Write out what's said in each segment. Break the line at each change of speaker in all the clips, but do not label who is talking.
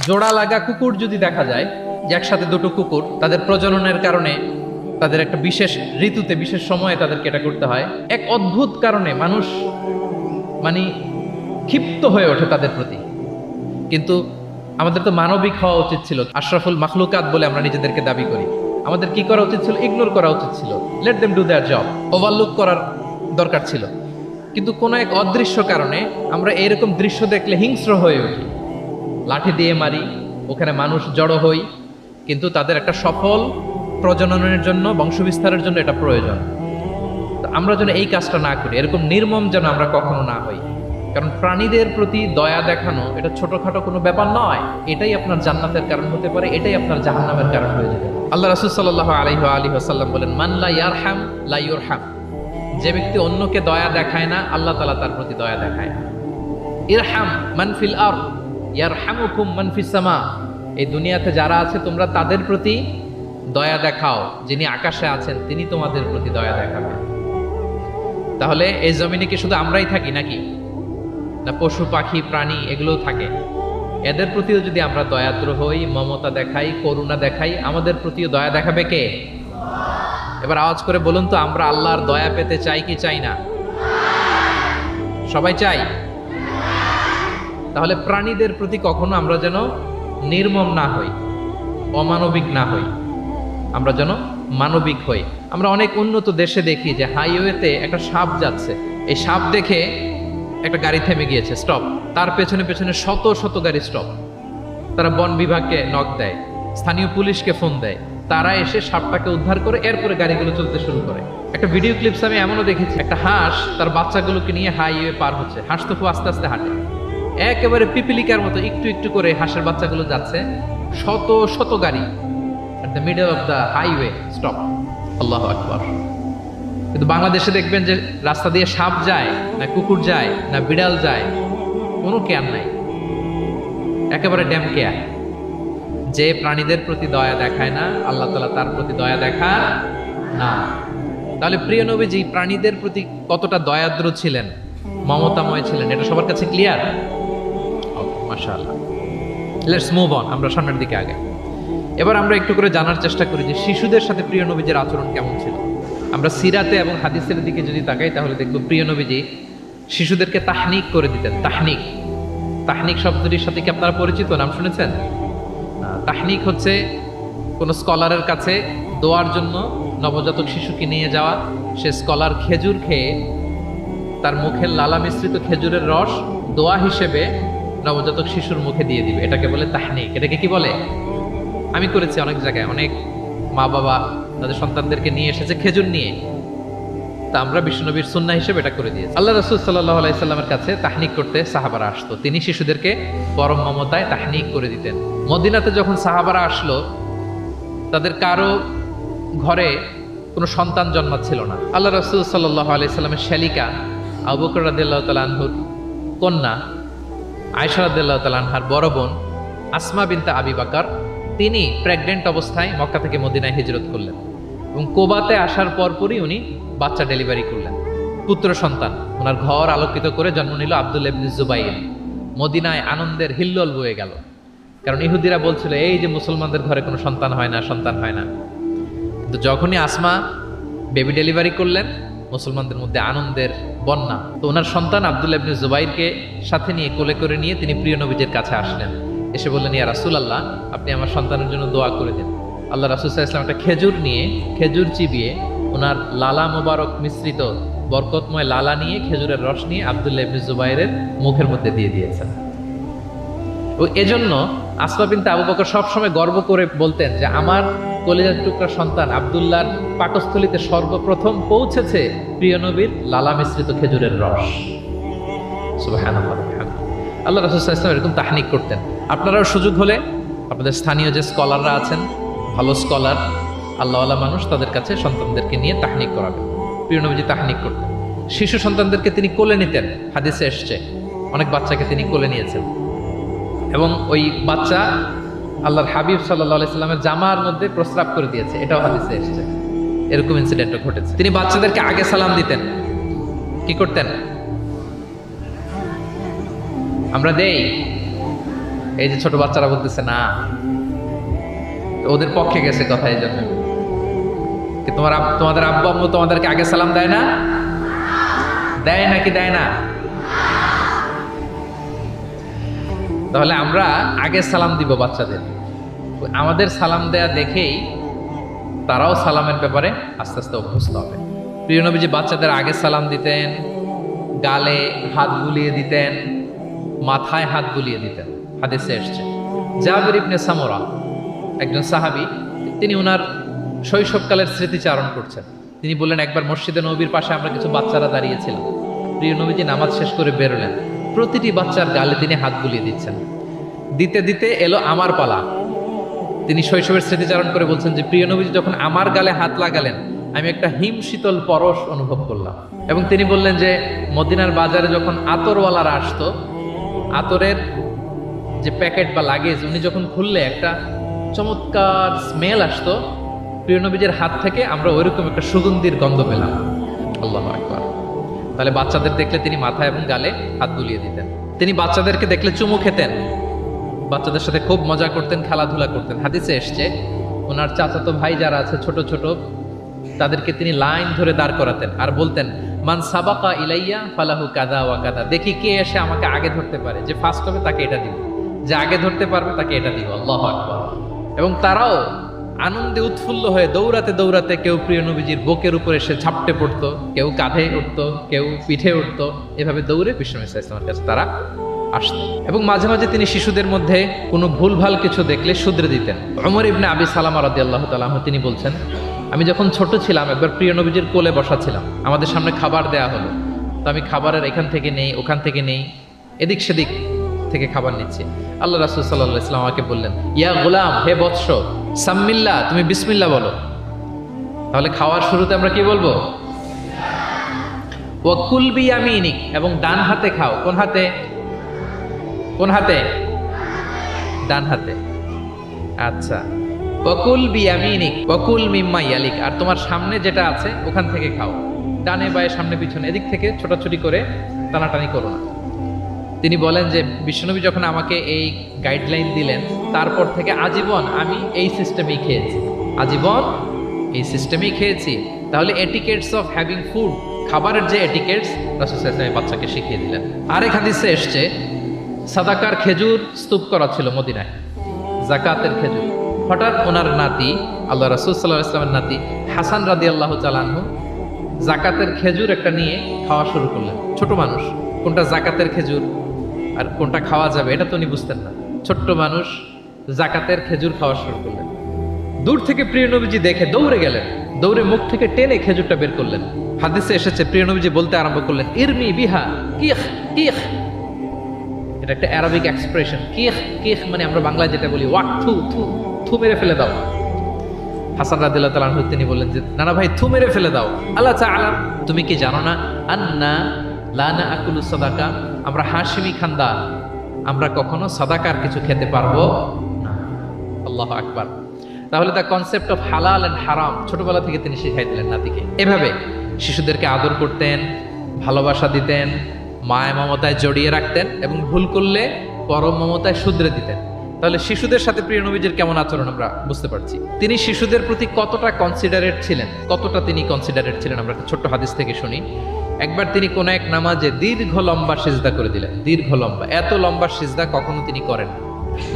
জোড়া লাগা কুকুর যদি দেখা যায় যে একসাথে দুটো কুকুর তাদের প্রজননের কারণে তাদের একটা বিশেষ ঋতুতে বিশেষ সময়ে তাদেরকে এটা করতে হয়, এক অদ্ভুত কারণে মানুষ মানে ক্ষিপ্ত হয়ে ওঠে তাদের প্রতি। কিন্তু আমাদের তো মানবিক হওয়া উচিত ছিল, আশরাফুল মাখলুকাত বলে আমরা নিজেদেরকে দাবি করি। আমাদের কি করা উচিত ছিল? ইগনোর করা উচিত ছিল, let them do there job, overlook করার দরকার ছিল। কিন্তু কোনো এক অদৃশ্য কারণে আমরা এরকম দৃশ্য দেখলে হিংস্র হয়ে উঠি, লাঠি দিয়ে মারি, ওখানে মানুষ জড়ো হই। কিন্তু তাদের একটা সফল প্রজননের জন্য, বংশবিস্তারের জন্য এটা প্রয়োজন। তো আমরা যেন এই কাজটা না করি, এরকম নির্মম যেন আমরা কখনো না হই। কারণ প্রাণীদের প্রতি দয়া দেখানো এটা ছোটখাটো কোনো ব্যাপার নয়, এটাই আপনার জান্নাতের কারণ হতে পারে, এটাই আপনার জাহান্নামের কারণ হয়ে যাবে। আল্লাহ রাসূল সাল্লাল্লাহু আলাইহি ওয়াসাল্লাম বলেন, মান লা ইয়ারহাম লা ইউরহাম। যে ব্যক্তি অন্যকে দয়া দেখায় না, আল্লাহ তাআলা তার প্রতি দয়া দেখায় না। ইরহাম মান ফিল আরদ ইয়ারহামুকুম মান ফিস সামা। এই দুনিয়াতে যারা আছে তোমরা তাদের প্রতি দয়া দেখাও, যিনি আকাশে আছেন তিনি তোমাদের প্রতি দয়া দেখাবেন। তাহলে এই জমিনে কি শুধু আমরাই থাকি নাকি? না পশু পাখি প্রাণী এগুলোও থাকে? এদের প্রতিও যদি আমরা দয়াদ্র হই, মমতা দেখাই, করুণা দেখাই, আমাদের প্রতিও দয়া দেখাবে কে? এবার আওয়াজ করে বলুন তো, আমরা আল্লাহর দয়া পেতে চাই কি চাই না? সবাই চাই। তাহলে প্রাণীদের প্রতি কখনো আমরা যেন নির্মম না হই, অমানবিক না হই, আমরা যেন মানবিক হই। আমরা অনেক উন্নত দেশে দেখি যে হাইওয়েতে একটা সাপ যাচ্ছে, এই সাপ দেখে একটা গাড়ি থেমে গিয়েছে, স্টপ। তার পেছনে পেছনে শত শত গাড়ি স্টপ। তারা বন বিভাগকে নক দেয়, স্থানীয় পুলিশকে ফোন দেয়, তারা এসে সাপটাকে উদ্ধার করে এরপরে গাড়িগুলো চলতে শুরু করে। একটা ভিডিও ক্লিপস আমি এমনও দেখেছি, একটা হাঁস তার বাচ্চাগুলোকে নিয়ে হাইওয়ে পার হচ্ছে। হাঁস তো খুব আস্তে আস্তে হাঁটে, একেবারে পিপিলিকার মতো একটু একটু করে হাঁসের বাচ্চাগুলো যাচ্ছে, শত শত গাড়ি at the middle of the highway stop. আল্লাহু আকবার। কিন্তু বাংলাদেশে দেখবেন যে রাস্তা দিয়ে সাপ যায় না, কুকুর যায় না, বিড়াল যায়, কোনো কেয়ার নাই, একেবারে ড্যাম কেয়ার। যে প্রাণীদের প্রতি দয়া দেখায় না, আল্লাহ তাআলা তার প্রতি দয়া দেখান না। তাহলে প্রিয় নবীজি প্রাণীদের প্রতি কতটা দয়াদ্র ছিলেন, মমতাময় ছিলেন, এটা সবার কাছে ক্লিয়ার? মাশাআল্লাহ। লেটস মুভ অন, আমরা সামনের দিকে আগে। এবার আমরা একটু করে জানার চেষ্টা করি যে শিশুদের সাথে প্রিয় নবীজির আচরণ কেমন ছিল। আমরা সিরাতে এবং হাদিসের দিকে যদি তাকাই তাহলে দেখব প্রিয় নবীজি শিশুদেরকে তাহনিক করে দিতেন। তাহনিক, তাহনিক শব্দটির সাথে কি আপনারা পরিচিত? নাম শুনেছেন? তাহনিক হচ্ছে কোন স্কলারের কাছে দোয়ার জন্য নবজাতক শিশুকে নিয়ে যাওয়া। সে স্কলার খেজুর খেয়ে তার মুখের লালা মিশ্রিত খেজুরের রস দোয়া হিসেবে নবজাতক শিশুর মুখে দিয়ে দিবে, এটাকে বলে তাহনিক। এটাকে কি বলে? আমি করেছি অনেক জায়গায়, অনেক মা বাবা তাদের সন্তানদেরকে নিয়ে এসেছে খেজুর নিয়ে, তা আমরা বিশ্বনবীর সুন্নাহ হিসেবে এটা করে দিয়েছি। আল্লাহ রাসূল সাল্লাল্লাহু আলাইহি সাল্লামের কাছে তাহনিক করতে সাহাবারা আসতো, তিনি শিশুদেরকে পরম মমতায় তাহনিক করে দিতেন। মদিনাতে যখন সাহাবারা আসলো, তাদের কারো ঘরে কোনো সন্তান জন্মাচ্ছিল না। আল্লাহ রাসূল সাল্লাল্লাহু আলাইহি সাল্লামের শ্যালিকা আবু বকর রাদিয়াল্লাহু তাআলা আনহুর কন্যা আয়েশা রাদিয়াল্লাহু তাআলা আনহার বড় বোন আসমা বিনতে আবি বকর, তিনি প্রেগনেন্ট অবস্থায় মক্কা থেকে মদিনায় হিজরত করলেন এবং কোবাতে আসার পরপরই উনি বাচ্চা ডেলিভারি করলেন, পুত্র সন্তান। ওনার ঘর আলোকিত করে জন্ম নিল আব্দুল্লাহ ইবনে জুবাইর। মদিনায় আনন্দের হিল্লোল বয়ে গেল, কারণ ইহুদিরা বলছিল এই যে মুসলমানদের ঘরে কোনো সন্তান হয় না, সন্তান হয় না। কিন্তু যখনই আসমা বেবি ডেলিভারি করলেন, মুসলমানদের মধ্যে আনন্দের বন্যা। তো ওনার সন্তান আব্দুল্লাহ ইবনে জুবাইরকে সাথে নিয়ে কোলে করে নিয়ে তিনি প্রিয় নবীজির কাছে আসলেন। এসে বললেন, ইয়া রাসূলুল্লাহ, আপনি আমার সন্তানের জন্য দোয়া করে দিন। আল্লাহ রাসূল সাল্লাল্লাহু আলাইহি ওয়াসাল্লাম একটা খেজুর নিয়ে, খেজুর চিবিয়ে ওনার লালা মোবারক মিশ্রিত বরকতময় লালা নিয়ে, খেজুরের রস নিয়ে আব্দুল্লাহ ইবনে জুবাইরের মুখের মধ্যে দিয়ে দিয়েছেন। ও এজন্য আসমা বিনতে আবু বকর সবসময় গর্ব করে বলতেন যে আমার কলিজার টুকরা সন্তান আব্দুল্লাহর পাকস্থলীতে সর্বপ্রথম পৌঁছেছে প্রিয় নবীর লালা মিশ্রিত খেজুরের রস। সুবহানাল্লাহ। আল্লাহ রাসূল সাল্লাল্লাহু আলাইহি ওয়াসাল্লাম এরকম তাহনিক করতেন। আপনারাও সুযোগ হলে আপনাদের স্থানীয় যে স্কলাররা আছেন, ভালো স্কলার, আল্লাহওয়ালা মানুষ, তাদের কাছে সন্তানদেরকে নিয়ে তাহনিক করাবেন। প্রিয় নবীজি তাহনিক করতেন। শিশু সন্তানদেরকে তিনি কোলে নিতেন, হাদিসে এসছে অনেক বাচ্চাকে তিনি কোলে নিয়েছেন এবং ওই বাচ্চা আল্লাহর হাবিব সাল্লাল্লাহু আলাইহি সাল্লামের জামার মধ্যে প্রস্রাব করে দিয়েছে, এটাও হাদিসে এসছে। এরকম ইনসিডেন্টও ঘটেছে। তিনি বাচ্চাদেরকে আগে সালাম দিতেন। কি করতেন? আমরা দেই? এই যে ছোট বাচ্চারা বলতেছে না, ওদের পক্ষে গেছে কথা, এই জন্য তোমাদের আব্বু আম্মু তোমাদেরকে আগে সালাম দেয় না? দেয় নাকি দেয় না? তাহলে আমরা আগে সালাম দিব বাচ্চাদের। আমাদের সালাম দেয়া দেখেই তারাও সালামের ব্যাপারে আস্তে আস্তে অভ্যস্ত হবে। প্রিয় নবীজি বাচ্চাদের আগে সালাম দিতেন, গালে হাত বুলিয়ে দিতেন, মাথায় হাত বুলিয়ে দিতেন। হাদিসে এসছে জাবির ইবনে সামরা একজন সাহাবী, তিনি ওনার শৈশবকালের স্মৃতিচারণ করছেন। তিনি বললেন, একবার মসজিদে নবীর পাশে আমরা কিছু বাচ্চারা দাঁড়িয়েছিলাম। প্রিয় নবীজি নামাজ শেষ করে বেরোলেন, প্রতিটি বাচ্চার গালে তিনি হাত বুলিয়ে দিচ্ছেন। দিতে দিতে এলো আমার পালা। তিনি শৈশবের স্মৃতিচারণ করে বলছেন যে প্রিয় নবীজি যখন আমার গালে হাত লাগালেন, আমি একটা হিম শীতল পরশ অনুভব করলাম। এবং তিনি বললেন যে মদিনার বাজারে যখন আতরওয়ালারা আসতো, আতরের যে প্যাকেট বা লাগেজ উনি যখন খুললে একটা চমৎকার স্মেল আসতো, প্রিয় নবীজির হাত থেকে আমরা ওইরকম একটা সুগন্ধির গন্ধ পেলাম। আল্লাহু আকবার। তাহলে বাচ্চাদের দেখলে তিনি মাথায় এবং গালে হাত বুলিয়ে দিতেন। তিনি বাচ্চাদেরকে দেখলে চুমু খেতেন, বাচ্চাদের সাথে খুব মজা করতেন, খেলাধুলা করতেন। হাদিসে এসছে ওনার চাচাতো ভাই যারা আছে ছোট ছোট, তাদেরকে তিনি লাইন ধরে দাঁড় করাতেন আর বলতেন, মান সাবাকা ইলাইয়া ফালাহু কাদা ওয়া কাদা। দেখি কে এসে আমাকে আগে ধরতে পারে, যে ফার্স্ট হবে তাকে এটা দিব, যে আগে ধরতে পারবে তাকে এটা দিব। আল্লাহু আকবার। এবং তারাও আনন্দে উৎফুল্ল হয়ে দৌড়াতে দৌড়াতে কেউ প্রিয় নবীজির বুকের উপরে এসে ঝাপটে পড়তো, কেউ কাঁধে উঠতো, কেউ পিঠে উঠতো, এভাবে দৌড়ে বিশ্বনবী সাল্লাল্লাহু আলাইহি ওয়াসাল্লামের কাছে তারা আসতেন। এবং মাঝে মাঝে তিনি শিশুদের মধ্যে কোনো ভুলভাল কিছু দেখলে শুধরে দিতেন। ওমর ইবনে আবি সালামা রাদিয়াল্লাহু তাআলা আনহু তিনি বলছেন, আমি যখন ছোট ছিলাম একবার প্রিয় নবীজির কোলে বসা ছিলাম, আমাদের সামনে খাবার দেয়া হলো, তো আমি খাবারের এখান থেকে নেই ওখান থেকে নেই, এদিক সেদিক থেকে খাবার নিচ্ছি। আল্লাহ রাসূল সাল্লাল্লাহু আলাইহি ওয়াসাল্লাম আমাকে বললেন, ইয়া গোলাম, হে বৎস, সাম্মিল্লাহ, তুমি বিসমিল্লাহ বলো। তাহলে খাওয়ার শুরুতে আমরা কি বলবো? ওয়া কুল বিয়ামিনিক, এবং ডান হাতে খাও। কোন হাতে? কোন হাতে? ডান হাতে। আচ্ছা। ওয়াকুল বিয়ামিনিক ওয়াকুল মিম্মা ইয়ালিক, আর তোমার সামনে যেটা আছে ওখান থেকে খাও। ডানে বায়ে সামনে পিছনে এদিক থেকে ছোটাছুটি করে টানাটানি করো না। তিনি বলেন যে বিশ্বনবী যখন আমাকে এই গাইডলাইন দিলেন, তারপর থেকে আজীবন আমি এই সিস্টেমেই খেয়েছি, আজীবন এই সিস্টেমেই খেয়েছি। তাহলে এটিকেটস অফ হ্যাভিং ফুড, খাবারের যে এটিকেটস রাসূল সাল্লাল্লাহু আলাইহি ওয়াসাল্লাম বাচ্চাকে শিখিয়ে দিলেন। আরেক হাদিসে এসছে সাদাকার খেজুর স্তূপ করা ছিল মদিনায়, যাকাতের খেজুর। হঠাৎ ওনার নাতি, আল্লাহ রাসূল সাল্লাল্লাহু আলাইহি ওয়াসাল্লামের নাতি হাসান রাদিয়াল্লাহু তাআলা আনহু যাকাতের খেজুর একটা নিয়ে খাওয়া শুরু করলেন। ছোট মানুষ, কোনটা যাকাতের খেজুর আর কোনটা খাওয়া যাবে এটা তো উনি বুঝতেন না। ছোট্ট মানুষ যাকাতের খেজুর খাওয়া শুরু করলেন। দূর থেকে প্রিয় নবীজি দেখে দৌড়ে গেলেন, দৌড়ে মুখ থেকে টেনে খেজুরটা বের করলেন। হাদিসে এসেছে প্রিয় নবীজি বলতে আরম্ভ করলেন, ইরমি বিহা কিখ কিখ। এটা একটা অ্যারাবিক এক্সপ্রেশন। কিখ কিখ মানে আমরা বাংলায় যেটা বলি ওয়াক, থু থু, থু মেরে ফেলে দাও। হাসান রাদিয়াল্লাহু তাআলা আনহু তিনি বললেন যে নানা ভাই, থু মেরে ফেলে দাও। আল্লাহ তাআলা, তুমি কি জানো না আন্না লা নাআকুলু সাদাকা, আমরা হাশিমি খানদান, আমরা কখনো সাদাকার কিছু খেতে পারবো না। আল্লাহু আকবার। তাহলে দ্য কনসেপ্ট অফ হালাল এন্ড হারাম ছোটবেলা থেকে তিনি শিখাই দিলেন নাতিকে। এভাবে শিশুদেরকে আদর করতেন, ভালোবাসা দিতেন, মায়া মমতায় জড়িয়ে রাখতেন এবং ভুল করলে পরম মমতায় শুধরে দিতেন। তাহলে শিশুদের সাথে প্রিয় নবীজির কেমন আচরণ আমরা বুঝতে পারছি। তিনি শিশুদের প্রতি কতটা কনসিডারেট ছিলেন, কতটা তিনি কনসিডারেট ছিলেন আমরা একটা ছোট্ট হাদিস থেকে শুনি। একবার তিনি কোন এক নামাজে দীর্ঘ লম্বা সিজদা করে দিলেন, দীর্ঘ লম্বা, এত লম্বা সিজদা কখনো তিনি করেন।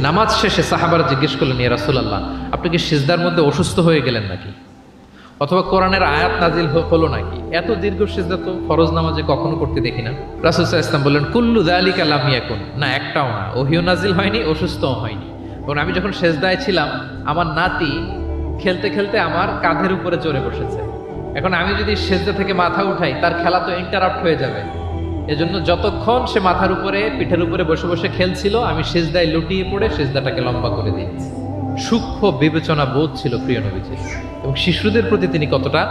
নামাজ শেষে সাহাবারা জিজ্ঞেস করলেন, ইয়া রাসূলুল্লাহ, আপনি কি সিজদার মধ্যে অসুস্থ হয়ে গেলেন নাকি, অথবা কোরআনের আয়াত নাজিল হলো নাকি? এত দীর্ঘ সিজদা তো ফরজ নামাজে কখনো করতে দেখি না। রাসূল সাল্লাল্লাহু আলাইহি ওয়াসাল্লাম বললেন, কুল্লু যালিকা লাম ইয়াকুন, না একটাও না, ওহিও নাজিল হয়নি, অসুস্থও হয়নি। কারণ আমি যখন সিজদায় ছিলাম, আমার নাতি খেলতে খেলতে আমার কাঁধের উপরে চড়ে বসেছে। এখন আমি যদি সিজদা থেকে মাথা উঠাই, তার খেলা তো ইন্টারাপ্ট হয়ে যাবে। এজন্য যতক্ষণ সে মাথার উপরে পিঠের উপরে বসে বসে খেলছিল, আমি সিজদায় লুটিয়ে পড়ে সিজদাটাকে লম্বা করে দিয়েছি। সূক্ষ্ম বিবেচনা বোধ ছিল প্রিয় নবীজির, এবং শিশুদের প্রতি তিনি কতটা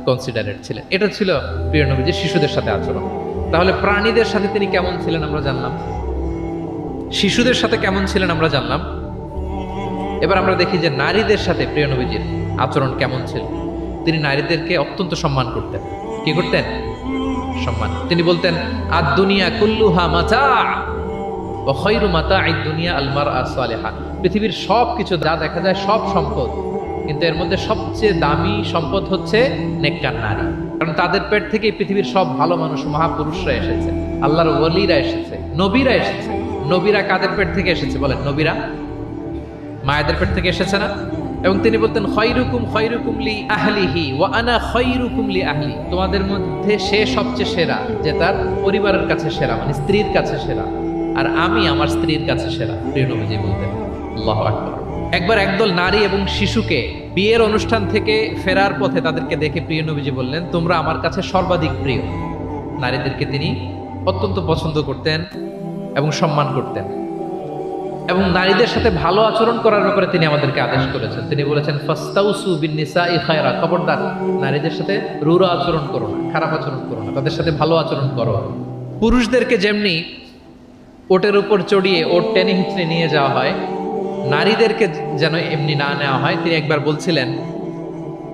কনসিডারেট ছিলেন, এটা ছিল প্রিয় নবীজির শিশুদের সাথে আচরণ। তাহলে প্রাণীদের সাথে তিনি কেমন ছিলেন আমরা জানলাম, শিশুদের সাথে কেমন ছিলেন আমরা জানলাম। এবার আমরা দেখি যে নারীদের সাথে প্রিয় নবীজির আচরণ কেমন ছিল। তিনি নারীদেরকে অত্যন্ত সম্মান করতেন। কি করতেন? সম্মান। তিনি বলতেন, আদ দুনিয়া কুল্লুহা মাতা ওয়া খায়রু মাতা'আদ দুনিয়া আল মারআ সালিহা। পৃথিবীর সব কিছু যা দেখা যায় সব সম্পদ, কিন্তু এর মধ্যে সবচেয়ে দামি সম্পদ হচ্ছে নেককার নারী। কারণ তাদের পেট থেকেই পৃথিবীর সব ভালো মানুষ, মহাপুরুষরা এসেছে, আল্লাহর ওয়ালিরা এসেছে, নবীরা এসেছে। নবীরা কাদের পেট থেকে এসেছে বলেন? নবীরা মায়েদের পেট থেকে এসেছে না? এবং তিনি বলতেন খায়রুকুম খায়রুকুম লি আহলিহি ওয়া আনা খায়রুকুম লি আহলি। তোমাদের মধ্যে সে সবচেয়ে সেরা যে তার পরিবারের কাছে সেরা, মানে স্ত্রীর কাছে সেরা, আর আমি আমার স্ত্রীর কাছে সেরা। প্রিয় নবীজি বলতেন। আল্লাহু আকবার। একবার একদল নারী এবং শিশুকে বিয়ের অনুষ্ঠান থেকে ফেরার পথে তাদেরকে দেখে প্রিয় নবীজি বললেন, তোমরা আমার কাছে সর্বাধিক প্রিয়। নারীদেরকে তিনি অত্যন্ত পছন্দ করতেন এবং সম্মান করতেন, এবং নারীদের সাথে ভালো আচরণ করার ব্যাপারে তিনি আমাদেরকে আদেশ করেছেন। তিনি বলেছেন ফাস্তাউসু বিন-নিসাই খায়রা, খবরদার নারীদের সাথে রূঢ় আচরণ করো না, খারাপ আচরণ করো না, তাদের সাথে ভালো আচরণ করো। পুরুষদেরকে যেমনি ওটের উপর চড়িয়ে ওট টেনে হিঁচড়ে নিয়ে যাওয়া হয়, নারীদেরকে যেন এমনি না নেওয়া হয়। তিনি একবার বলছিলেন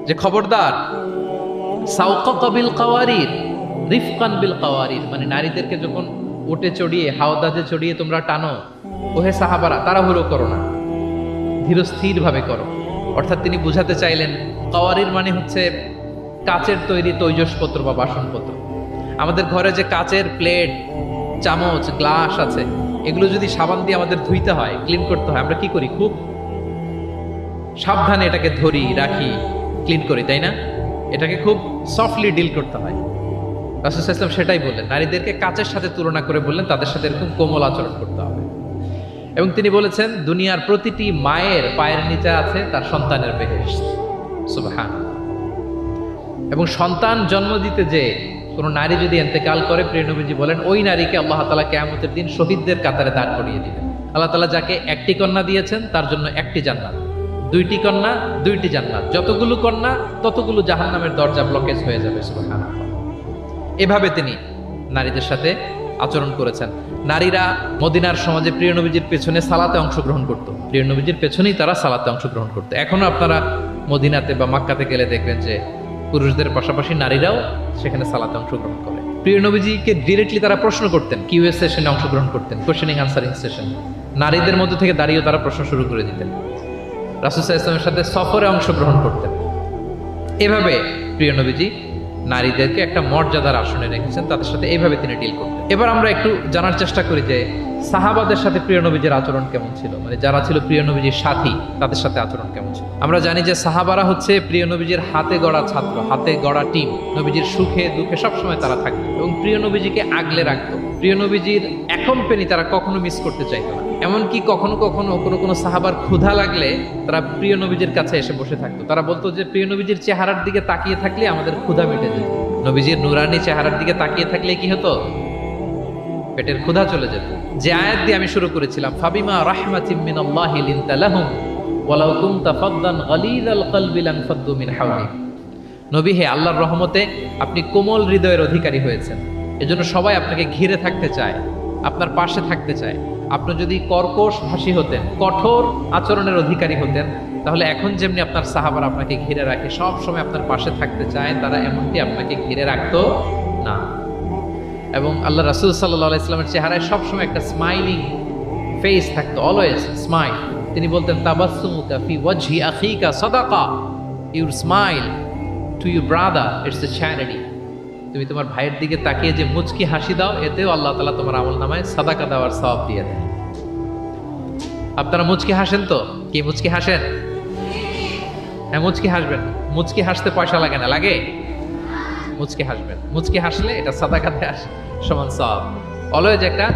যে খবরদার, সাওকাকা বিল কাওয়ারির রিফকান বিল কাওয়ারির, মানে নারীদেরকে যখন ওটে চড়িয়ে হাওদাজে চড়িয়ে তোমরা টানো, ওহে সাহাবারা তাড়াহুড়ো করো না, ধীরস্থির ভাবে করো। অর্থাৎ তিনি বুঝাতে চাইলেন কাওয়ারির মানে হচ্ছে কাচের তৈরি তৈজসপত্র বা বাসনপত্র। আমাদের ঘরে যে কাচের প্লেট, চামচ, গ্লাস আছে, এগুলো যদি সাবান দিয়ে আমাদের ধুইতে হয়, ক্লিন করতে হয়, আমরা কি করি? খুব সাবধানে এটাকে ধরি, রাখি, ক্লিন করি, তাই না? এটাকে খুব সফটলি ডিল করতে হয়। রাসূল সাল্লাল্লাহু আলাইহি ওয়াসাল্লাম সেটাই বললেন, নারীদেরকে কাচের সাথে তুলনা করে বললেন তাদের সাথে এরকম কোমল আচরণ করতে হবে। এবং তিনি বলেছেন দুনিয়ার প্রতিটি মায়ের পায়ের নিচে আছে তার সন্তানের বেহেশত। সুবহানাল্লাহ। এবং সন্তান জন্ম দিতে যে কোনো নারী যদি ইন্তেকাল করে, প্রিয় নবীজি বলেন ওই নারীকে আল্লাহ তাআলা কিয়ামতের দিন শহীদদের কাতারে দাঁড় করিয়ে দিবেন। আল্লাহ তাআলা যাকে একটি কন্যা দিয়েছেন তার জন্য একটি জান্নাত, দুইটি কন্যা দুইটি জান্নাত, যতগুলো কন্যা ততগুলো জাহান্নামের দরজা ব্লকেজ হয়ে যাবে। সুবহানাল্লাহ। এভাবে তিনি নারীদের সাথে আচরণ করেছেন। নারীরা মদিনার সমাজে প্রিয় নবীজির পেছনে সালাতে অংশগ্রহণ করত। প্রিয় নবীজির পেছনেই তারা সালাতে অংশগ্রহণ করত। এখনো আপনারা মদিনাতে বা মক্কাতে গেলে দেখবেন যে পুরুষদের পাশাপাশি নারীরাও সেখানে সালাতে অংশগ্রহণ করে। প্রিয় নবীজিকে ডিরেক্টলি তারা প্রশ্ন করতেন, কিউএ সেশনে অংশগ্রহণ করতেন, কোশ্চেনিং আনসারিং সেশন। নারীদের মধ্যে থেকে দাঁড়িয়েও তারা প্রশ্ন শুরু করে দিতেন। রাসূল সাল্লাল্লাহু আলাইহি ওয়াসাল্লামের সাথে সফরে অংশগ্রহণ করতেন। এভাবে প্রিয় নবীজি নারীদেরকে একটা মর্যাদার আসনে রেখেছেন, তাদের সাথে এইভাবে তিনি ডিল করতেন। এবার আমরা একটু জানার চেষ্টা করি যে সাহাবাদের সাথে প্রিয় নবীজির আচরণ কেমন ছিল, মানে যারা ছিল প্রিয় নবীজির সাথী তাদের সাথে আচরণ কেমন ছিল। আমরা জানি যে সাহাবারা হচ্ছে প্রিয় নবীজির হাতে গড়া ছাত্র, হাতে গড়া টিম। নবীজির সুখে দুঃখে সবসময় তারা থাকতো এবং প্রিয় নবীজিকে আগলে রাখতো। প্রিয় নবীজির অ্যাকম্পানি তারা কখনো মিস করতে চাইতো না। এমনকি কখনো কখনো কোনো সাহাবার ক্ষুধা লাগলে তারা প্রিয় নবীজির কাছে এসে বসে থাকতো। তারা বলতো যে প্রিয় নবীজির চেহারার দিকে তাকিয়ে থাকলে আমাদের ক্ষুধা মিটে যেত। নবীজির নুরানি চেহারার দিকে তাকিয়ে থাকলে কি হতো? পেটের ক্ষুধা চলে যেত। যে আয়াত দিয়ে আমি শুরু করেছিলাম, ফাবিমা রাহমাতিম মিনাল্লাহি লিনতা লাহুম ওয়ালাউ কুনতা ফাদ্দান গালিযাল কলবি লানফাদ্দু মিন হাওলিক। নবী হে, আল্লাহর রহমতে আপনি কোমল হৃদয়ের অধিকারী হয়েছেন, এজন্য সবাই আপনাকে ঘিরে থাকতে চায়, আপনার পাশে থাকতে চায়। আপনি যদি কর্কশ ভাষী হতেন, কঠোর আচরণের অধিকারী হতেন, তাহলে এখন যেমনি আপনার সাহাবারা আপনাকে ঘিরে রাখে, সব সময় আপনার পাশে থাকতে চায়, তারা এমনটি আপনাকে ঘিরে রাখতো না। এবং আল্লাহ রাসূল সাল্লাল্লাহু আলাইহি ওয়াসাল্লামের চেহারায় সবসময় একটা স্মাইলিং ফেস থাকতো, অলওয়েজ স্মাইল। তিনি বলতেন তাবাসসুমুকা ফি ওয়াজহি আখিকা সাদাকা, your smile to your brother it's a charity. তুমি তোমার ভাইয়ের দিকে তাকিয়ে যে মুচকি হাসি দাও, এতেও আল্লাহ তাআলা তোমার আমলনামায় সাদাকা দেওয়ার সওয়াব দিয়ে দেন। আপনারা মুচকি হাসেন তো? কি মুচকি হাসেন? হ্যাঁ, মুচকি হাসবেন। মুচকি হাসতে পয়সা লাগে না, লাগে? মুচকি হাসবেন। মুচকি হাসলে এটা সাদাকা দেওয়ার সমান সওয়াব। অলওয়েজ একটা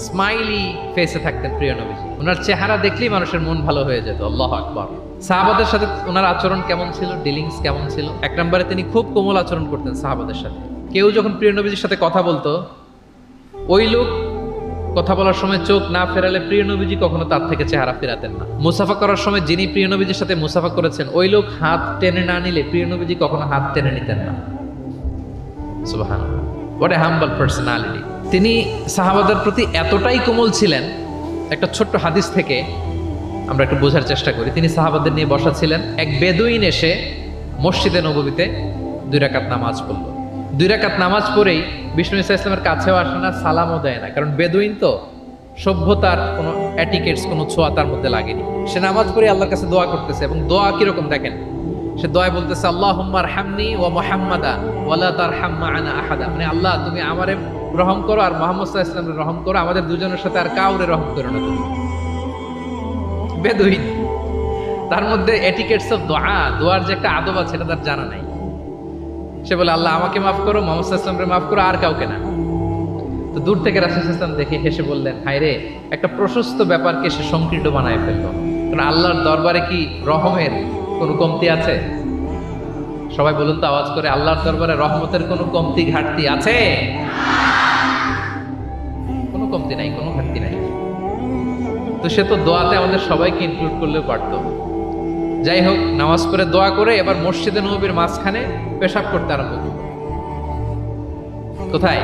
স্মাইলি ফেসে থাকতেন প্রিয় নবীজি। ওনার চেহারা দেখলেই মানুষের মন ভালো হয়ে যেত। আল্লাহু আকবার। সাহাবাদের সাথে ওনার আচরণ কেমন ছিল, ডিলিংস কেমন ছিল? এক নম্বরে তিনি খুব কোমল আচরণ করতেন সাহাবাদের সাথে। কেউ যখন প্রিয় নবীজির সাথে কথা বলতো, ওই লোক কথা বলার সময় চোখ না ফেরালে প্রিয় নবীজি কখনো তার থেকে চেহারা ফেরাতেন না। মুসাফা করার সময় যিনি প্রিয় নবীজির সাথে মুসাফা করেছেন, ওই লোক হাত টেনে না নিলে প্রিয় নবীজি কখনো হাত টেনে নিতেন না। সুবহানাল্লাহ, হোয়াট এ হাম্বল পার্সোনালিটি। তিনি সাহাবাদের প্রতি এতটাই কোমল ছিলেন, একটা ছোট্ট হাদিস থেকে আমরা একটু বোঝার চেষ্টা করি। তিনি সাহাবাদের নিয়ে বসা ছিলেন, এক বেদুইন এসে মসজিদে নববীতে 2 রাকাত নামাজ পড়ল। 2 রাকাত নামাজ পড়েই বিষ্ণু ইসা ইসলামের কাছেও আসে না, সালামও দেয় না, কারণ বেদুইন তো সভ্যতার কোনো অ্যাটিকেটস, কোনো ছোঁয়া তার মধ্যে লাগেনি। সে নামাজ পড়ে আল্লাহর কাছে দোয়া করতেছে, এবং দোয়া কিরকম দেখেন, সে দোয়ায় বলতেছে আল্লাহুম্মা আরহামনি ওয়া মুহাম্মাদা ওয়ালা তারহাম মা'আনা আহাদা, মানে আল্লাহ তুমি আমারে রহম করো আর মুহাম্মদ সাল্লাল্লাহু আলাইহি ওয়াসাল্লামের রহম করো, আমাদের দুজনের সাথে আর কাউরে রহম করো না তুমি। বেদুইন, তার মধ্যে এটিকেটস অফ দোয়া, দোয়ার যে একটা আদব আছে এটা তার জানা নাই। সে বলে আল্লাহ আমাকে মাফ করো, মুহাম্মদ সাল্লাল্লাহু আলাইহি ওয়াসাল্লামকে মাফ করো, আর কাউকে না। তো দূর থেকে রাসূল সাল্লাল্লাহু আলাইহি ওয়াসাল্লাম দেখে হেসে বললেন, হায়রে, একটা প্রশস্ত ব্যাপারকে সে সংকীর্ণ বানায় ফেললো। কারণ আল্লাহর দরবারে কি রহমের কোনো কমতি আছে? সবাই বলুন তো আওয়াজ করে, আল্লাহর দরবারে রহমতের কোনো কমতি ঘাটতি আছে? কোনো কমতি নাই, কোনো ঘাটতি নাই। তো সে তো দোয়াতে আমাদের সবাইকে ইনক্লুড করলেও পারতো। যাই হোক, নামাজ পড়ে দোয়া করে এবার মসজিদে নববীর মাঝখানে পেশাব করতে আরম্ভ করল। কোথায়?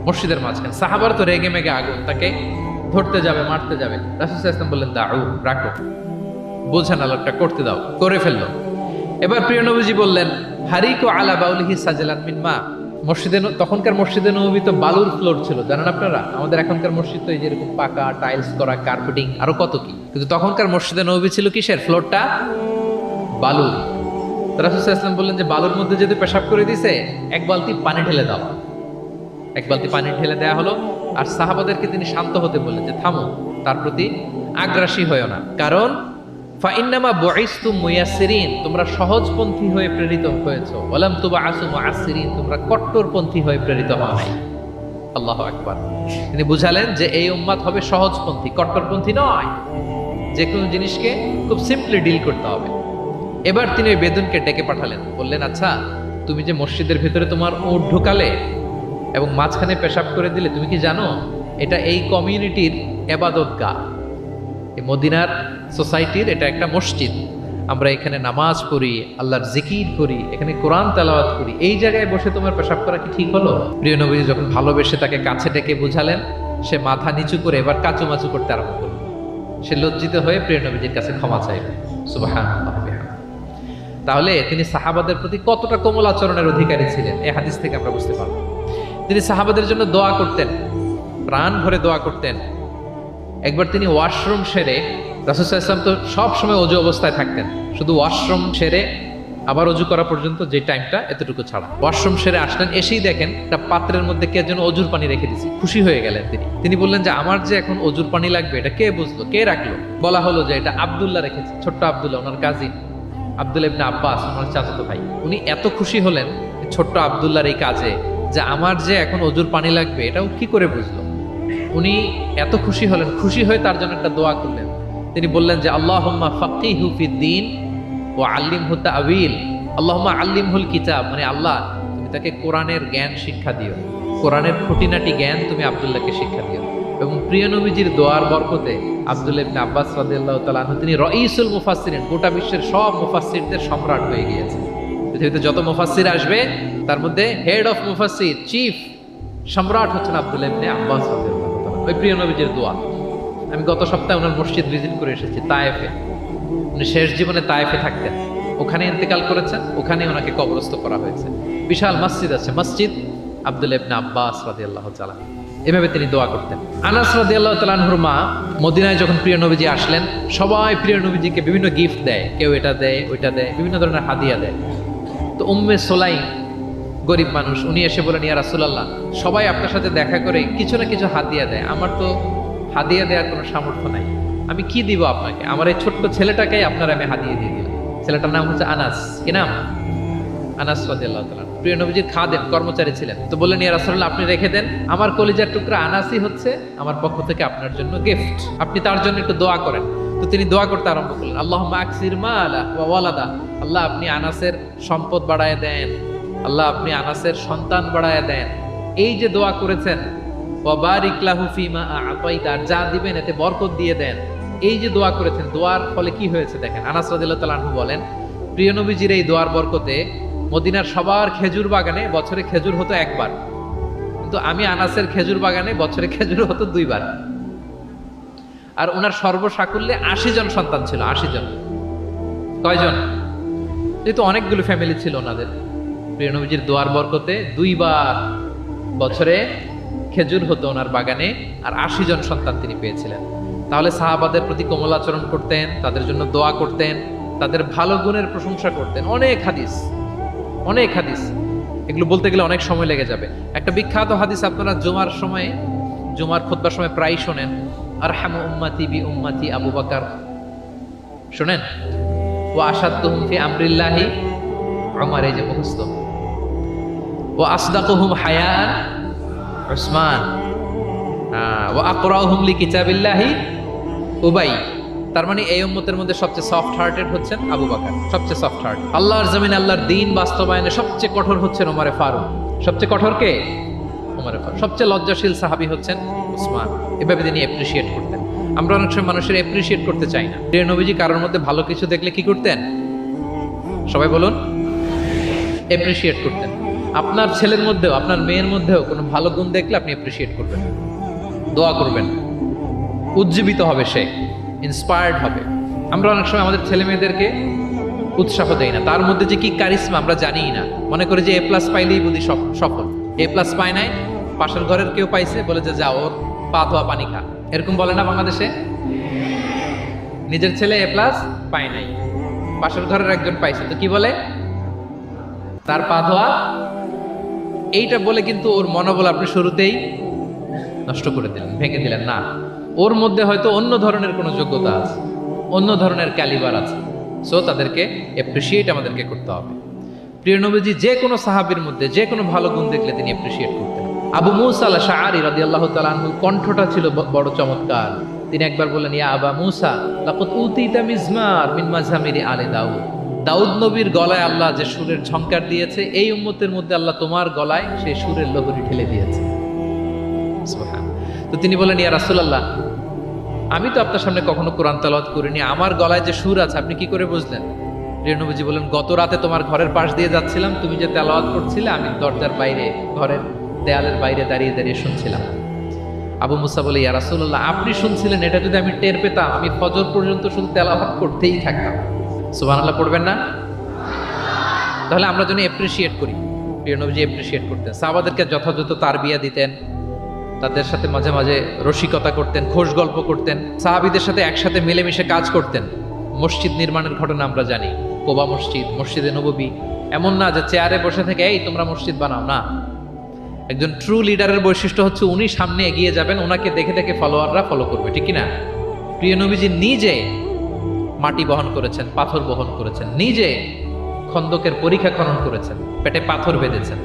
মসজিদের মাঝখানে। সাহাবার তো রেগে মেগে আগুন, তাকে ধরতে যাবে, মারতে যাবে। রাসূল সাল্লাল্লাহু আলাইহি ওয়াসাল্লাম বললেন দাউ, রাখো, বোঝান আলোকটা করতে দাও, করে ফেললো। এবার প্রিয় নবীজি বললেন হারিকু আলা বাউলিহি সাজলান মিন মা। মসজিদে, তখনকার মসজিদে নববী তো বালুর ফ্লোর ছিল, জানেন আপনারা? আমাদের এখনকার মসজিদ তো এই যে এরকম পাকা টাইলস করা, কার্পেটিং, আরো কত কি, কিন্তু তখনকার মসজিদে নববী ছিল কিসের? ফ্লোরটা বালুর। রাসূল সাল্লাল্লাহু আলাইহি ওয়াসাল্লাম বললেন যে বালুর মধ্যে যদি পেশাব করে দিছে, এক বালতি পানি ঢেলে দাও। এক বালতি পানি ঢেলে দেওয়া হলো। আর সাহাবাদেরকে তিনি শান্ত হতে বললেন যে থামো, তার প্রতি আগ্রাসী হয়েও না, কারণ ফাইন্নামা বুইসতুম মুয়াসসিরিন, তোমরা সহজপন্থী হয়ে প্রেরিত হয়েছো, ওয়ালাম তুবআসু মুআসসিরিন, তোমরা কট্টরপন্থী হয়ে প্রেরিত হওয়া নাই। আল্লাহু আকবার। তিনি বুঝালেন যে এই উম্মাত হবে সহজপন্থী, কট্টরপন্থী নয়। যে কোনো জিনিসকে খুব সিম্পলি ডিল করতে হবে। এবার তিনি ওই বেদুনকে ডেকে পাঠালেন, বললেন আচ্ছা, তুমি যে মসজিদের ভিতরে তোমার ওট ঢোকালে এবং মাঝখানে পেশাব করে দিলে, তুমি কি জানো এটা এই কমিউনিটির ইবাদতগাহ, এই মদিনার সোসাইটির এটা একটা মসজিদ। আমরা এখানে নামাজ পড়ি, আল্লাহর জিকির করি, এখানে কোরআন তেলাওয়াত করি, এই জায়গায় বসে তোমার পেশাব করা কি ঠিক হলো? প্রিয় নবীজি যখন ভালোবেসে তাকে কাছে ডেকে বুঝালেন, সে মাথা নিচু করে এবার কাচুমাচু করতে আরম্ভ করল। সে লজ্জিত হয়ে প্রিয় নবীজির কাছে ক্ষমা চাইল। সুবহানাল্লাহ। তাহলে তিনি সাহাবাদের প্রতি কতটা কোমল আচরণের অধিকারী ছিলেন, এই হাদিস থেকে আমরা বুঝতে পারবো। তিনি সাহাবাদের জন্য দোয়া করতেন, প্রাণ ভরে দোয়া করতেন। একবার তিনি ওয়াশরুম সেরে, রাসূল সাল্লাল্লাহু আলাইহি ওয়াসাল্লাম তো সব সময় অজু অবস্থায় থাকতেন, শুধু ওয়াশরুম সেরে আবার অজু করা পর্যন্ত যে টাইমটা, এতটুকু ছাড়া। ওয়াশরুম সেরে আসলেন, এসেই দেখেন একটা পাত্রের মধ্যে কে যেন অজুর পানি রেখে দিয়েছে। খুশি হয়ে গেলেন তিনি বললেন যে আমার যে এখন অজুর পানি লাগবে, এটা কে বুঝলো, কে রাখলো? বলা হলো যে এটা আব্দুল্লাহ রেখেছে, ছোট্ট আব্দুল্লাহ, ওনার কাজিন আব্দুল্লাহ ইবনে আব্বাস, ওনার চাচাতো ভাই। উনি এত খুশি হলেন ছোট্ট আব্দুল্লাহর এই কাজে, যে আমার যে এখন অজুর পানি লাগবে এটাও কি করে বুঝলো। উনি এত খুশি হলেন, খুশি হয়ে তার জন্য একটা দোয়া করলেন। তিনি বললেন যে আল্লাহুম্মা ফাক্কিহু ফিদ্দীন ওয়া আল্লিমহু তা'ওয়িল, আল্লাহুম্মা আল্লিমহুল কিতাব, মানে আল্লাহ তুমি তাকে কোরআনের জ্ঞান শিক্ষা দিও, কোরআনের খুঁটিনাটি জ্ঞান তুমি আব্দুল্লাহকে শিক্ষা দিও। এবং প্রিয় নবীজির দোয়ার বরকতে আব্দুল্লাহ ইবনে আব্বাস রাদিয়াল্লাহু তাআলা আনহু তিনি রাইসুল মুফাসসিরিন, গোটা বিশ্বের সব মুফাসসিরদের সম্রাট হয়ে গিয়েছেন। পৃথিবীতে যত মুফাসসির আসবে তার মধ্যে হেড অফ মুফাসসির, চিফ সম্রাট হচ্ছেন আব্দুল্লাহ ইবনে আব্বাস রাদিয়াল্লাহু তাআলা। ওই প্রিয় নবীজির দোয়া। আমি গত সপ্তাহে ওনার মসজিদ ভিজিট করে এসেছি, তায়েফে। উনি শেষ জীবনে তায়েফে থাকতেন, ওখানে ইন্তেকাল করেছেন, ওখানে ওনাকে কবরস্থ করা হয়েছে। বিশাল মসজিদ আছে, মসজিদ আব্দুল্লাহ ইবনে আব্বাস রাদিয়াল্লাহু তাআলা। এভাবে তিনি দোয়া করতেন। আনাস রাদিয়াল্লাহু তাআলা আনহুর মা মদিনায় যখন প্রিয় নবীজি আসলেন, সবাই প্রিয় নবীজিকে বিভিন্ন গিফট দেয়, কেউ এটা দেয়, ওইটা দেয়, বিভিন্ন ধরনের হাদিয়া দেয়। তো উম্মে সুলাইম গরিব মানুষ, উনি এসে বলেন ইয়া রাসূলুল্লাহ, সবাই আপনার সাথে দেখা করে কিছু না কিছু হাদিয়া দেয়, আমার তো হাদিয়া দেওয়ার কোনো সামর্থ্য নাই, আমি কি দিব আপনাকে? আমার এই ছোট্ট ছেলেটাকেই আপনার আমি হাদিয়া দিয়ে দিলাম। ছেলেটার নাম হচ্ছে আনাস। কি নাম? আনাস রাদিয়াল্লাহু তাআলা। প্রিয় নবীজির খাদেম, কর্মচারী ছিলেন। তো বললেন ইয়া রাসূলুল্লাহ, আপনি রেখে দেন, আমার কলিজার টুকরা আনাসই হচ্ছে আমার পক্ষ থেকে আপনার জন্য গিফট, আপনি তার জন্য একটু দোয়া করেন। তো তিনি দোয়া করতে আরম্ভ করলেন, আল্লাহুম্মা আকসির মালা ওয়া ওয়ালাদা, আল্লাহ আপনি আনাসের সম্পদ বাড়ায় দেন, আল্লাহ আপনি আনাসের সন্তান বাড়ায় দেন। এই যে দোয়া করেছেন, ওয়া বারিক লাহু ফিমা আ'তাইতা, যা দিবেন এতে বরকত দিয়ে দেন, এই যে দোয়া করেছেন, দোয়ার ফলে কি হয়েছে দেখেন। আনাস রাদিয়াল্লাহু তাআলা আনহু বলেন, প্রিয় নবীজির এই দোয়ার বরকতে মদিনার সবার খেজুর বাগানে বছরে খেজুর হতো একবার, কিন্তু আমি আনাসের খেজুর বাগানে বছরে খেজুর হতো 2 বার। আর ওনার সর্বসাকুল্যে 80 জন সন্তান ছিল। 80 জন। কয়জন? যেহেতু অনেকগুলো ফ্যামিলি ছিল ওনাদের। প্রিয় নবীজির দোয়ার বরকতে 2 বার বছরে খেজুর হতো ওনার বাগানে, আর 80 জন সন্তান তিনি পেয়েছিলেন। তাহলে সাহাবাদের প্রতি কোমল আচরণ করতেন, তাদের জন্য দোয়া করতেন, তাদের ভালো গুণের প্রশংসা করতেন। অনেক হাদিস, অনেক হাদিস, এগুলো বলতে গেলে অনেক সময় লেগে যাবে। একটা বিখ্যাত হাদিস আপনারা জুমার খুতবার সময় প্রায় শোনেন, আরহামু উম্মতি বি উম্মতি আবু বকর, শোনেন? ওয়া আশাদ্দুহুম ফি আমরিল্লাহি উমর, এই যে মুখস্থ। ওয়া আসদাকুহুম হায়াআন উসমান, ওয়া আকরাউহুম লিকিতাবিল্লাহি উবাই। তার মানে এই উম্মতের মধ্যে সবচেয়ে সফট হার্টেড হচ্ছেন আবু বকর, সবচেয়ে সফট হার্ট। আল্লাহর জমিনে আল্লাহর দ্বীন বাস্তবায়নে সবচেয়ে কঠোর হচ্ছেন ওমরে ফারুক। সবচেয়ে কঠোর কে? ওমরে ফারুক। সবচেয়ে লজ্জাশীল সাহাবী হচ্ছেন উসমান। এভাবে তিনি অ্যাপ্রিশিয়েট করতেন। আমরা অনেক সময় মানুষের অ্যাপ্রিশিয়েট করতে চাই না। প্রিয় নবীজি কারোর মধ্যে ভালো কিছু দেখলে কি করতেন? সবাই বলুন, অ্যাপ্রিশিয়েট করতেন। আপনার ছেলের মধ্যেও, আপনার মেয়ের মধ্যেও কোনো ভালো গুণ দেখলে আপনি অ্যাপ্রিশিয়েট করবেন, দোয়া করবেন, উজ্জীবিত হবে সে, ইন্সপায়ার্ড হবে। আমরা অনেক সময় আমাদের ছেলে মেয়েদেরকে উৎসাহ দেই না, তার মধ্যে যে কি কারিশমা আমরা জানিই না। মনে করি যে এ প্লাস পাইলেই বুঝি সফল। এ প্লাস পায় নাই, পাশের ঘরের কেউ পাইছে, বলে যে যা ওর পা ধোয়া পানি খা, এরকম বলে না বাংলাদেশে? নিজের ছেলে এ প্লাস পায় নাই, পাশের ঘরের একজন পাইছে, তো কি বলে? তার পা ধোয়া। এইটা বলে কিন্তু ওর মনোবল আপনি শুরুতেই নষ্ট করে দিলেন, ভেঙে দিলেন। না, ওর মধ্যে হয়তো অন্য ধরনের কোনো যোগ্যতা আছে, অন্য ধরনের ক্যালিবার আছে। সো তাদেরকে অ্যাপ্রিশিয়েট আমাদেরকে করতে হবে। প্রিয় নবীজি যে কোনো সাহাবীর মধ্যে যে কোনো ভালো গুণ দেখলে তিনি অ্যাপ্রিশিয়েট করতেন। আবু মুসা আল আশআরী রাদিয়াল্লাহু তাআলা আনহুর কণ্ঠটা ছিল বড় চমৎকার। তিনি একবার বললেন, ইয়া আবা মুসা লাকাদ উতিতা মিজমার মিন মাযহামিরি আলে দাউদ। দাউদ নবীর গলায় আল্লাহ যে সুরের ঝংকার দিয়েছে, এই উম্মতের মধ্যে আল্লাহ তোমার গলায় সেই সুরের লহরী ঢেলে দিয়েছে। সুবহানাল্লাহ। তো তিনি বলেন, ইয়া রাসূলুল্লাহ, আমি তো আপনার সামনে কখনো কোরআন তেলাওয়াত করিনি, আমার গলায় যে সুর আছে আপনি কি করে বুঝলেন? প্রিয় নবীজি বলেন, গত রাতে তোমার ঘরের পাশ দিয়ে যাচ্ছিলাম, তুমি যে তেলাওয়াত করছিলে আমি দরজার বাইরে, ঘরের দেয়ালের বাইরে দাঁড়িয়ে দাঁড়িয়ে শুনছিলাম। আবু মুসা বলে, ইয়া রাসূলুল্লাহ, আপনি শুনছিলেন, এটা যদি আমি টের পেতাম আমি ফজর পর্যন্ত শুধু তেলাওয়াত করতেই থাকতাম। সুবহানাল্লাহ পড়বেন না? তাহলে আমরা যেন অ্যাপ্রিশিয়েট করি। প্রিয় নবীজি অ্যাপ্রিশিয়েট করতেন, সাহাবাদেরকে যথাযথ তারবিয়া দিতেন, তাদের সাথে মাঝে মাঝে রসিকতা করতেন, খোশ গল্প করতেন, সাহাবীদের সাথে একসাথে মিলেমিশে কাজ করতেন। মসজিদ নির্মাণের ঘটনা আমরা জানি, কোবা মসজিদ, মসজিদে নববী। এমন না যে চেয়ারে বসে থেকে এই তোমরা মসজিদ বানাও, না। একজন ট্রু লিডারের বৈশিষ্ট্য হচ্ছে উনি সামনে এগিয়ে যাবেন, ওনাকে দেখে দেখে ফলোয়াররা ফলো করবে, ঠিক কি না? প্রিয় নবীজি নিজে মাটি বহন করেছেন, পাথর বহন করেছেন, নিজে খন্দকের পরীক্ষা খনন করেছেন, পেটে পাথর বেঁধেছেন।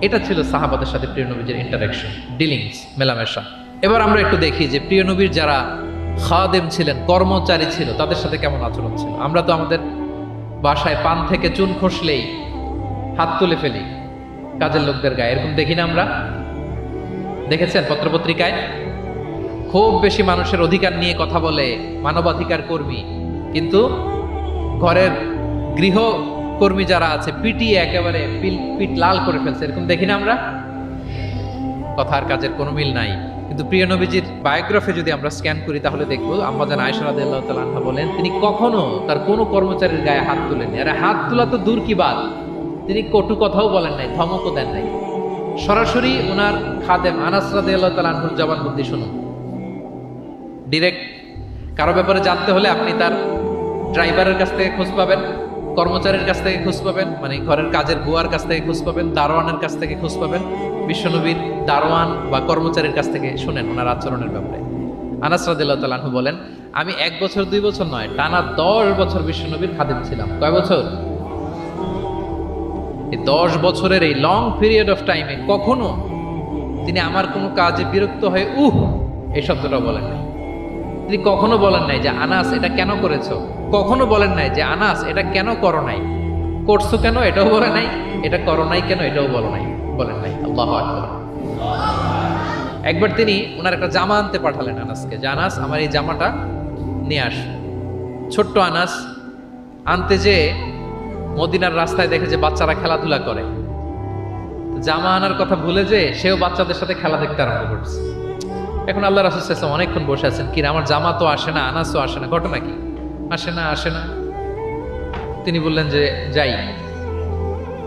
এটা ছিল সাহাবাদের সাথে প্রিয় নবীর ইন্টারাকশন, ডিলিংস, মেলামেশা। এবার আমরা একটু দেখি যে প্রিয় নবীর যারা খাদেম ছিলেন, কর্মচারী ছিল, তাদের সাথে কেমন আচরণ ছিল। আমরা তো আমাদের বাসায় পান থেকে চুন খসলেই হাত তুলে ফেলি কাজের লোকদের গায়ে, এরকম দেখি না আমরা? দেখেছেন পত্রপত্রিকায়? খুব বেশি মানুষের অধিকার নিয়ে কথা বলে, মানবাধিকার কর্মী, কিন্তু ঘরের গৃহকর্মী যারা আছে পিটিয়ে একেবারে পিঠ লাল করে ফেলছে, এরকম দেখি না আমরা? কথার কাজের কোনো মিল নাই। কিন্তু প্রিয় নবীজির বায়োগ্রাফি যদি আমরা স্ক্যান করি তাহলে দেখবো, আম্মা জান আয়েশা রাদিয়াল্লাহু তাআলা আনহা বলেন, তিনি কখনো তার কোনো কর্মচারীর গায়ে হাত তুলেননি। আরে হাত তোলা তো দূর কি বাদ, তিনি কটু কথাও বলেন নাই, ধমকও দেন নাই। সরাসরি ওনার খাদেম আনাস রাদিয়াল্লাহু তাআলা আনহুর জবানবন্দি শুনুন, ডিরেক্ট। কারো ব্যাপারে জানতে হলে আপনি তার ড্রাইভারের কাছ থেকে খোঁজ পাবেন, কর্মচারীর কাছ থেকে খোঁজ পাবেন, মানে ঘরের কাজের বুয়ার কাছ থেকে খোঁজ পাবেন, দারোয়ানের কাছ থেকে খোঁজ পাবেন। বিশ্বনবীর দারোয়ান বা কর্মচারীর কাছ থেকে শুনেন ওনার আচরণের ব্যাপারে। আনাস রাদিয়াল্লাহু তাআলা আনহু বলেন, আমি 1 বছর 2 বছর নয়, টানা 10 বছর বিশ্বনবীর খাদেম ছিলাম। কয় বছর? এই 10 বছরের এই লং পিরিয়ড অফ টাইমে কখনো তিনি আমার কোনো কাজে বিরক্ত হয়ে এই শব্দটা বলেন নাই। তিনি কখনো বলেন নাই যে আনাস এটা কেন করেছো, কখনো বলেন নাই যে আনাস এটা কেন করো নাই, করছো কেন এটাও বলে নাই, এটা করো নাই কেন এটাও বলেন নাই। আল্লাহু আকবার। একবার তিনি ওনার একটা জামা আনতে পাঠালেন আনাসকে, যে আনাস আমার এই জামাটা নিয়ে আস। ছোট্ট আনাস আনতে যেয়ে মদিনার রাস্তায় দেখে যে বাচ্চারা খেলাধুলা করে, জামা আনার কথা ভুলে যে সেও বাচ্চাদের সাথে খেলা দেখতে আরম্ভ করছে। এখন আল্লাহ রাসূল সাল্লাল্লাহু আলাইহি ওয়াসাল্লাম অনেকক্ষণ বসে আছেন, কি আমার জামা তো আসে না, আনাসও আসে না, ঘটনা কি? আসে না। তিনি বললেন যে যাই,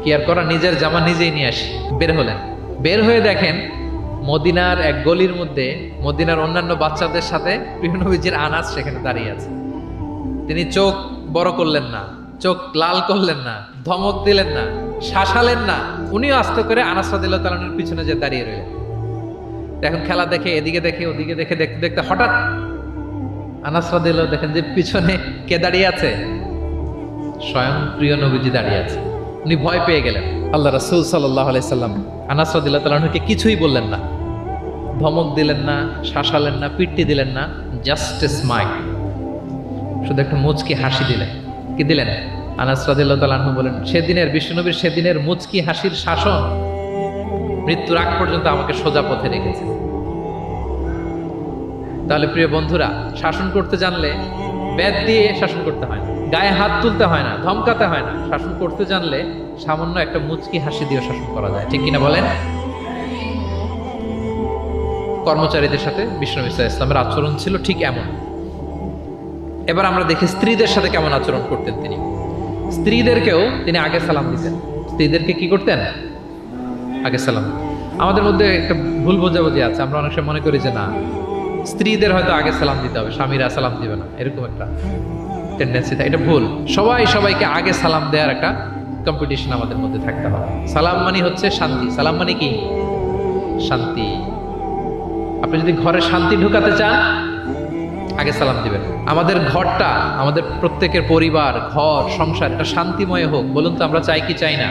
কি আর করা, নিজের জামা নিজেই নিয়ে আসি। বের হলেন, বের হয়ে দেখেন মদিনার এক গলির মধ্যে মদিনার অন্যান্য বাচ্চাদের সাথে প্রিয় নবীজির আনাস সেখানে দাঁড়িয়ে আছে। তিনি চোখ বড় করলেন না, চোখ লাল করলেন না, ধমক দিলেন না, শাসালেন না, উনিও আস্তে করে আনাস রাদিয়াল্লাহু তাআলা আনহুর পিছনে যে দাঁড়িয়ে রইলেন। এখন খেলা দেখে এদিকে দেখে ওদিকে দেখে দেখতে দেখতে হঠাৎ আনাস রাদিয়াল্লাহু দেখেন যে পিছনে কে দাঁড়িয়ে আছে, স্বয়ং প্রিয় নবীজি দাঁড়িয়ে আছে। উনি ভয় পেয়ে গেলেন। আল্লাহ রাসূল সাল্লাল্লাহু আলাইহি সাল্লাম আনাস রাদিয়াল্লাহু তাআলা আনহুকে কিছুই বললেন না, ধমক দিলেন না, শাসালেন না, পিট্টি দিলেন না, জাস্ট এ স্মাইল, শুধু একটা মুচকি হাসি দিলেন। কি দিলেন? আনাস রাদিয়াল্লাহু তাআলা আনহু বলেন, সেদিনের বিশ্বনবীর সেদিনের মুচকি হাসির শাসন মৃত্যুর আগ পর্যন্ত আমাকে সোজা পথে রেখেছে। তাহলে প্রিয় বন্ধুরা, শাসন করতে জানলে বেদ দিয়ে শাসন করতে হয় না, গায়ে হাত তুলতে হয় না, ধমকাতে হয় না। শাসন করতে জানলে সামান্য একটা মুচকি হাসি দিয়ে শাসন করা যায়, ঠিক কিনা বলেন? কর্মচারীদের সাথে বিশ্বনবী সাল্লাল্লাহু আলাইহি ওয়াসাল্লামের আচরণ ছিল ঠিক এমন। এবার আমরা দেখি স্ত্রীদের সাথে কেমন আচরণ করতেন তিনি। স্ত্রীদেরকেও তিনি আগে সালাম দিতেন। স্ত্রীদেরকে কি করতেন? আগে সালাম। আমাদের মধ্যে একটা ভুল বোঝাবুঝি আছে, আমরা অনেক সময় মনে করি যে না, স্ত্রীদের হয়তো আগে সালাম দিতে হবে, স্বামীরা সালাম দিবে না, এরকম একটা টেন্ডেন্সি থাকে। এটা ভুল। সবাই সবাইকে আগে সালাম দেওয়ার একটা কম্পিটিশন আমাদের মধ্যে থাকতে হবে। সালাম মানে হচ্ছে শান্তি। সালাম মানে কি? শান্তি। আপনি যদি ঘরে শান্তি ঢুকাতে চান, আগে সালাম দিবেন। আমাদের ঘরটা, আমাদের প্রত্যেকের পরিবার, ঘর, সংসার একটা শান্তিময় হোক। বলুন তো, আমরা চাই কি চাই না?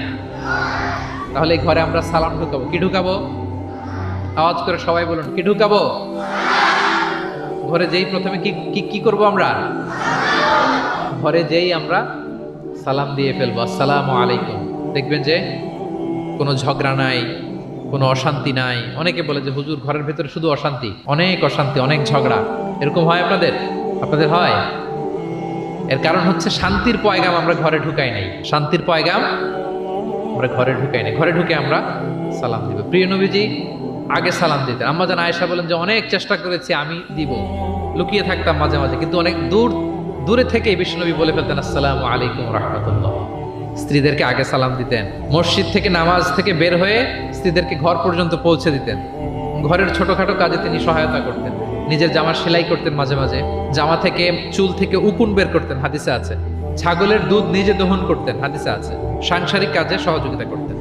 তাহলে এই ঘরে আমরা সালাম ঢুকাবো। কি ঢুকাবো? আওয়াজ করে সবাই বলুন, কি ঢুকাবো? ঘরে যেই প্রথমে কি করব আমরা? ঘরে যেই আমরা সালাম দিয়ে ফেলবো, আসসালামু আলাইকুম। দেখবেন যে কোনো ঝগড়া নাই, কোনো অশান্তি নাই। অনেকে বলে যে হুজুর ঘরের ভেতরে শুধু অশান্তি, অনেক অশান্তি, অনেক ঝগড়া। এরকম হয় আপনাদের? আপনাদের হয়? এর কারণ হচ্ছে শান্তির পয়গাম আমরা ঘরে ঢুকাই নাই। শান্তির পয়গাম আমরা ঘরে ঢুকাই নাই। ঘরে ঢুকে আমরা সালাম দিব। প্রিয় নবীজি আগে সালাম দিতেন। আম্মা জান আয়েশা বলেন যে অনেক চেষ্টা করেছি আমি দিব, লুকিয়ে থাকতাম মাঝে মাঝে, কিন্তু অনেক দূরে থেকেই বিশ্বনবী বলে ফেলতেন আসসালামু আলাইকুম রাহমাতুল্লাহ। স্ত্রীদেরকে আগে সালাম দিতেন। মসজিদ থেকে নামাজ থেকে বের হয়ে স্ত্রীদেরকে ঘর পর্যন্ত পৌঁছে দিতেন। ঘরের ছোটখাটো কাজে তিনি সহায়তা করতেন। নিজের জামা সেলাই করতেন, মাঝে মাঝে জামা থেকে চুল থেকে উকুন বের করতেন, হাদিসে আছে। ছাগলের দুধ নিজে দহন করতেন, হাদিসে আছে। সাংসারিক কাজে সহযোগিতা করতেন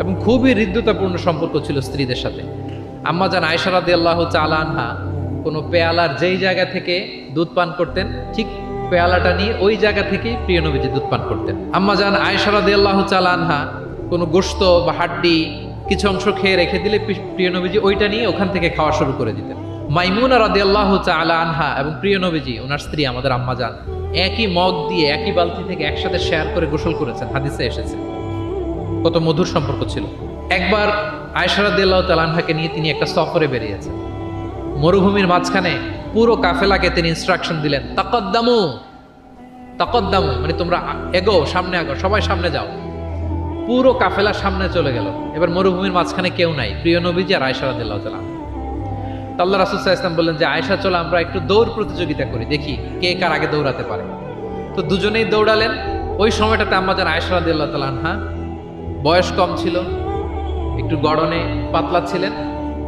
এবং খুবই হৃদ্যতাপূর্ণ সম্পর্ক ছিল স্ত্রীদের সাথে। আম্মা জান আয়েশা রাদিয়াল্লাহু তাআলা আনহা কোনো পেয়ালার যেই জায়গা থেকে দুধ পান করতেন, ঠিক পেয়ালাটা নিয়ে ওই জায়গা থেকেই প্রিয় নবীজি দুধ পান করতেন। আম্মা জান আয়েশা রাদিয়াল্লাহু তাআলা আনহা কোনো গোশত বা হাড্ডি কিছু অংশ খেয়ে রেখে দিলে প্রিয় নবীজি ওইটা নিয়ে ওখান থেকে খাওয়া শুরু করে দিতেন। মাইমুনা রাদিয়াল্লাহু তাআলা আনহা এবং প্রিয় নবীজি, ওনার স্ত্রী আমাদের আম্মা জান, একই মগ দিয়ে একই বালতি থেকে একসাথে শেয়ার করে গোসল করেছেন, হাদিসে এসেছে। কত মধুর সম্পর্ক ছিল। একবার আয়েশা রাদিয়াল্লাহু তাআলা আনহাকে নিয়ে তিনি একটা সফরে বেরিয়েছেন। মরুভূমির মাঝখানে পুরো কাফেলাকে তিনি ইনস্ট্রাকশন দিলেন, তাকাদ্দামু তাকাদ্দামু, মানে তোমরা এগো, সামনে আগো, সবাই সামনে যাও। পুরো কাফেলা সামনে চলে গেল। এবার মরুভূমির মাঝখানে কেউ নাই, প্রিয় নবীজি আর আয়েশা রাদিয়াল্লাহু তাআলা। আল্লাহ রাসূল সাল্লাল্লাহু আলাইহি ওয়াসাল্লাম বললেন যে আয়েশা, চলো আমরা একটু দৌড় প্রতিযোগিতা করি, দেখি কে কার আগে দৌড়াতে পারে। তো দুজনেই দৌড়ালেন। ওই সময়টাতে আম্মা জান আয়েশা রাদিয়াল্লাহু তাআলা আনহা বয়স কম ছিল, একটু গড়নে পাতলা ছিলেন।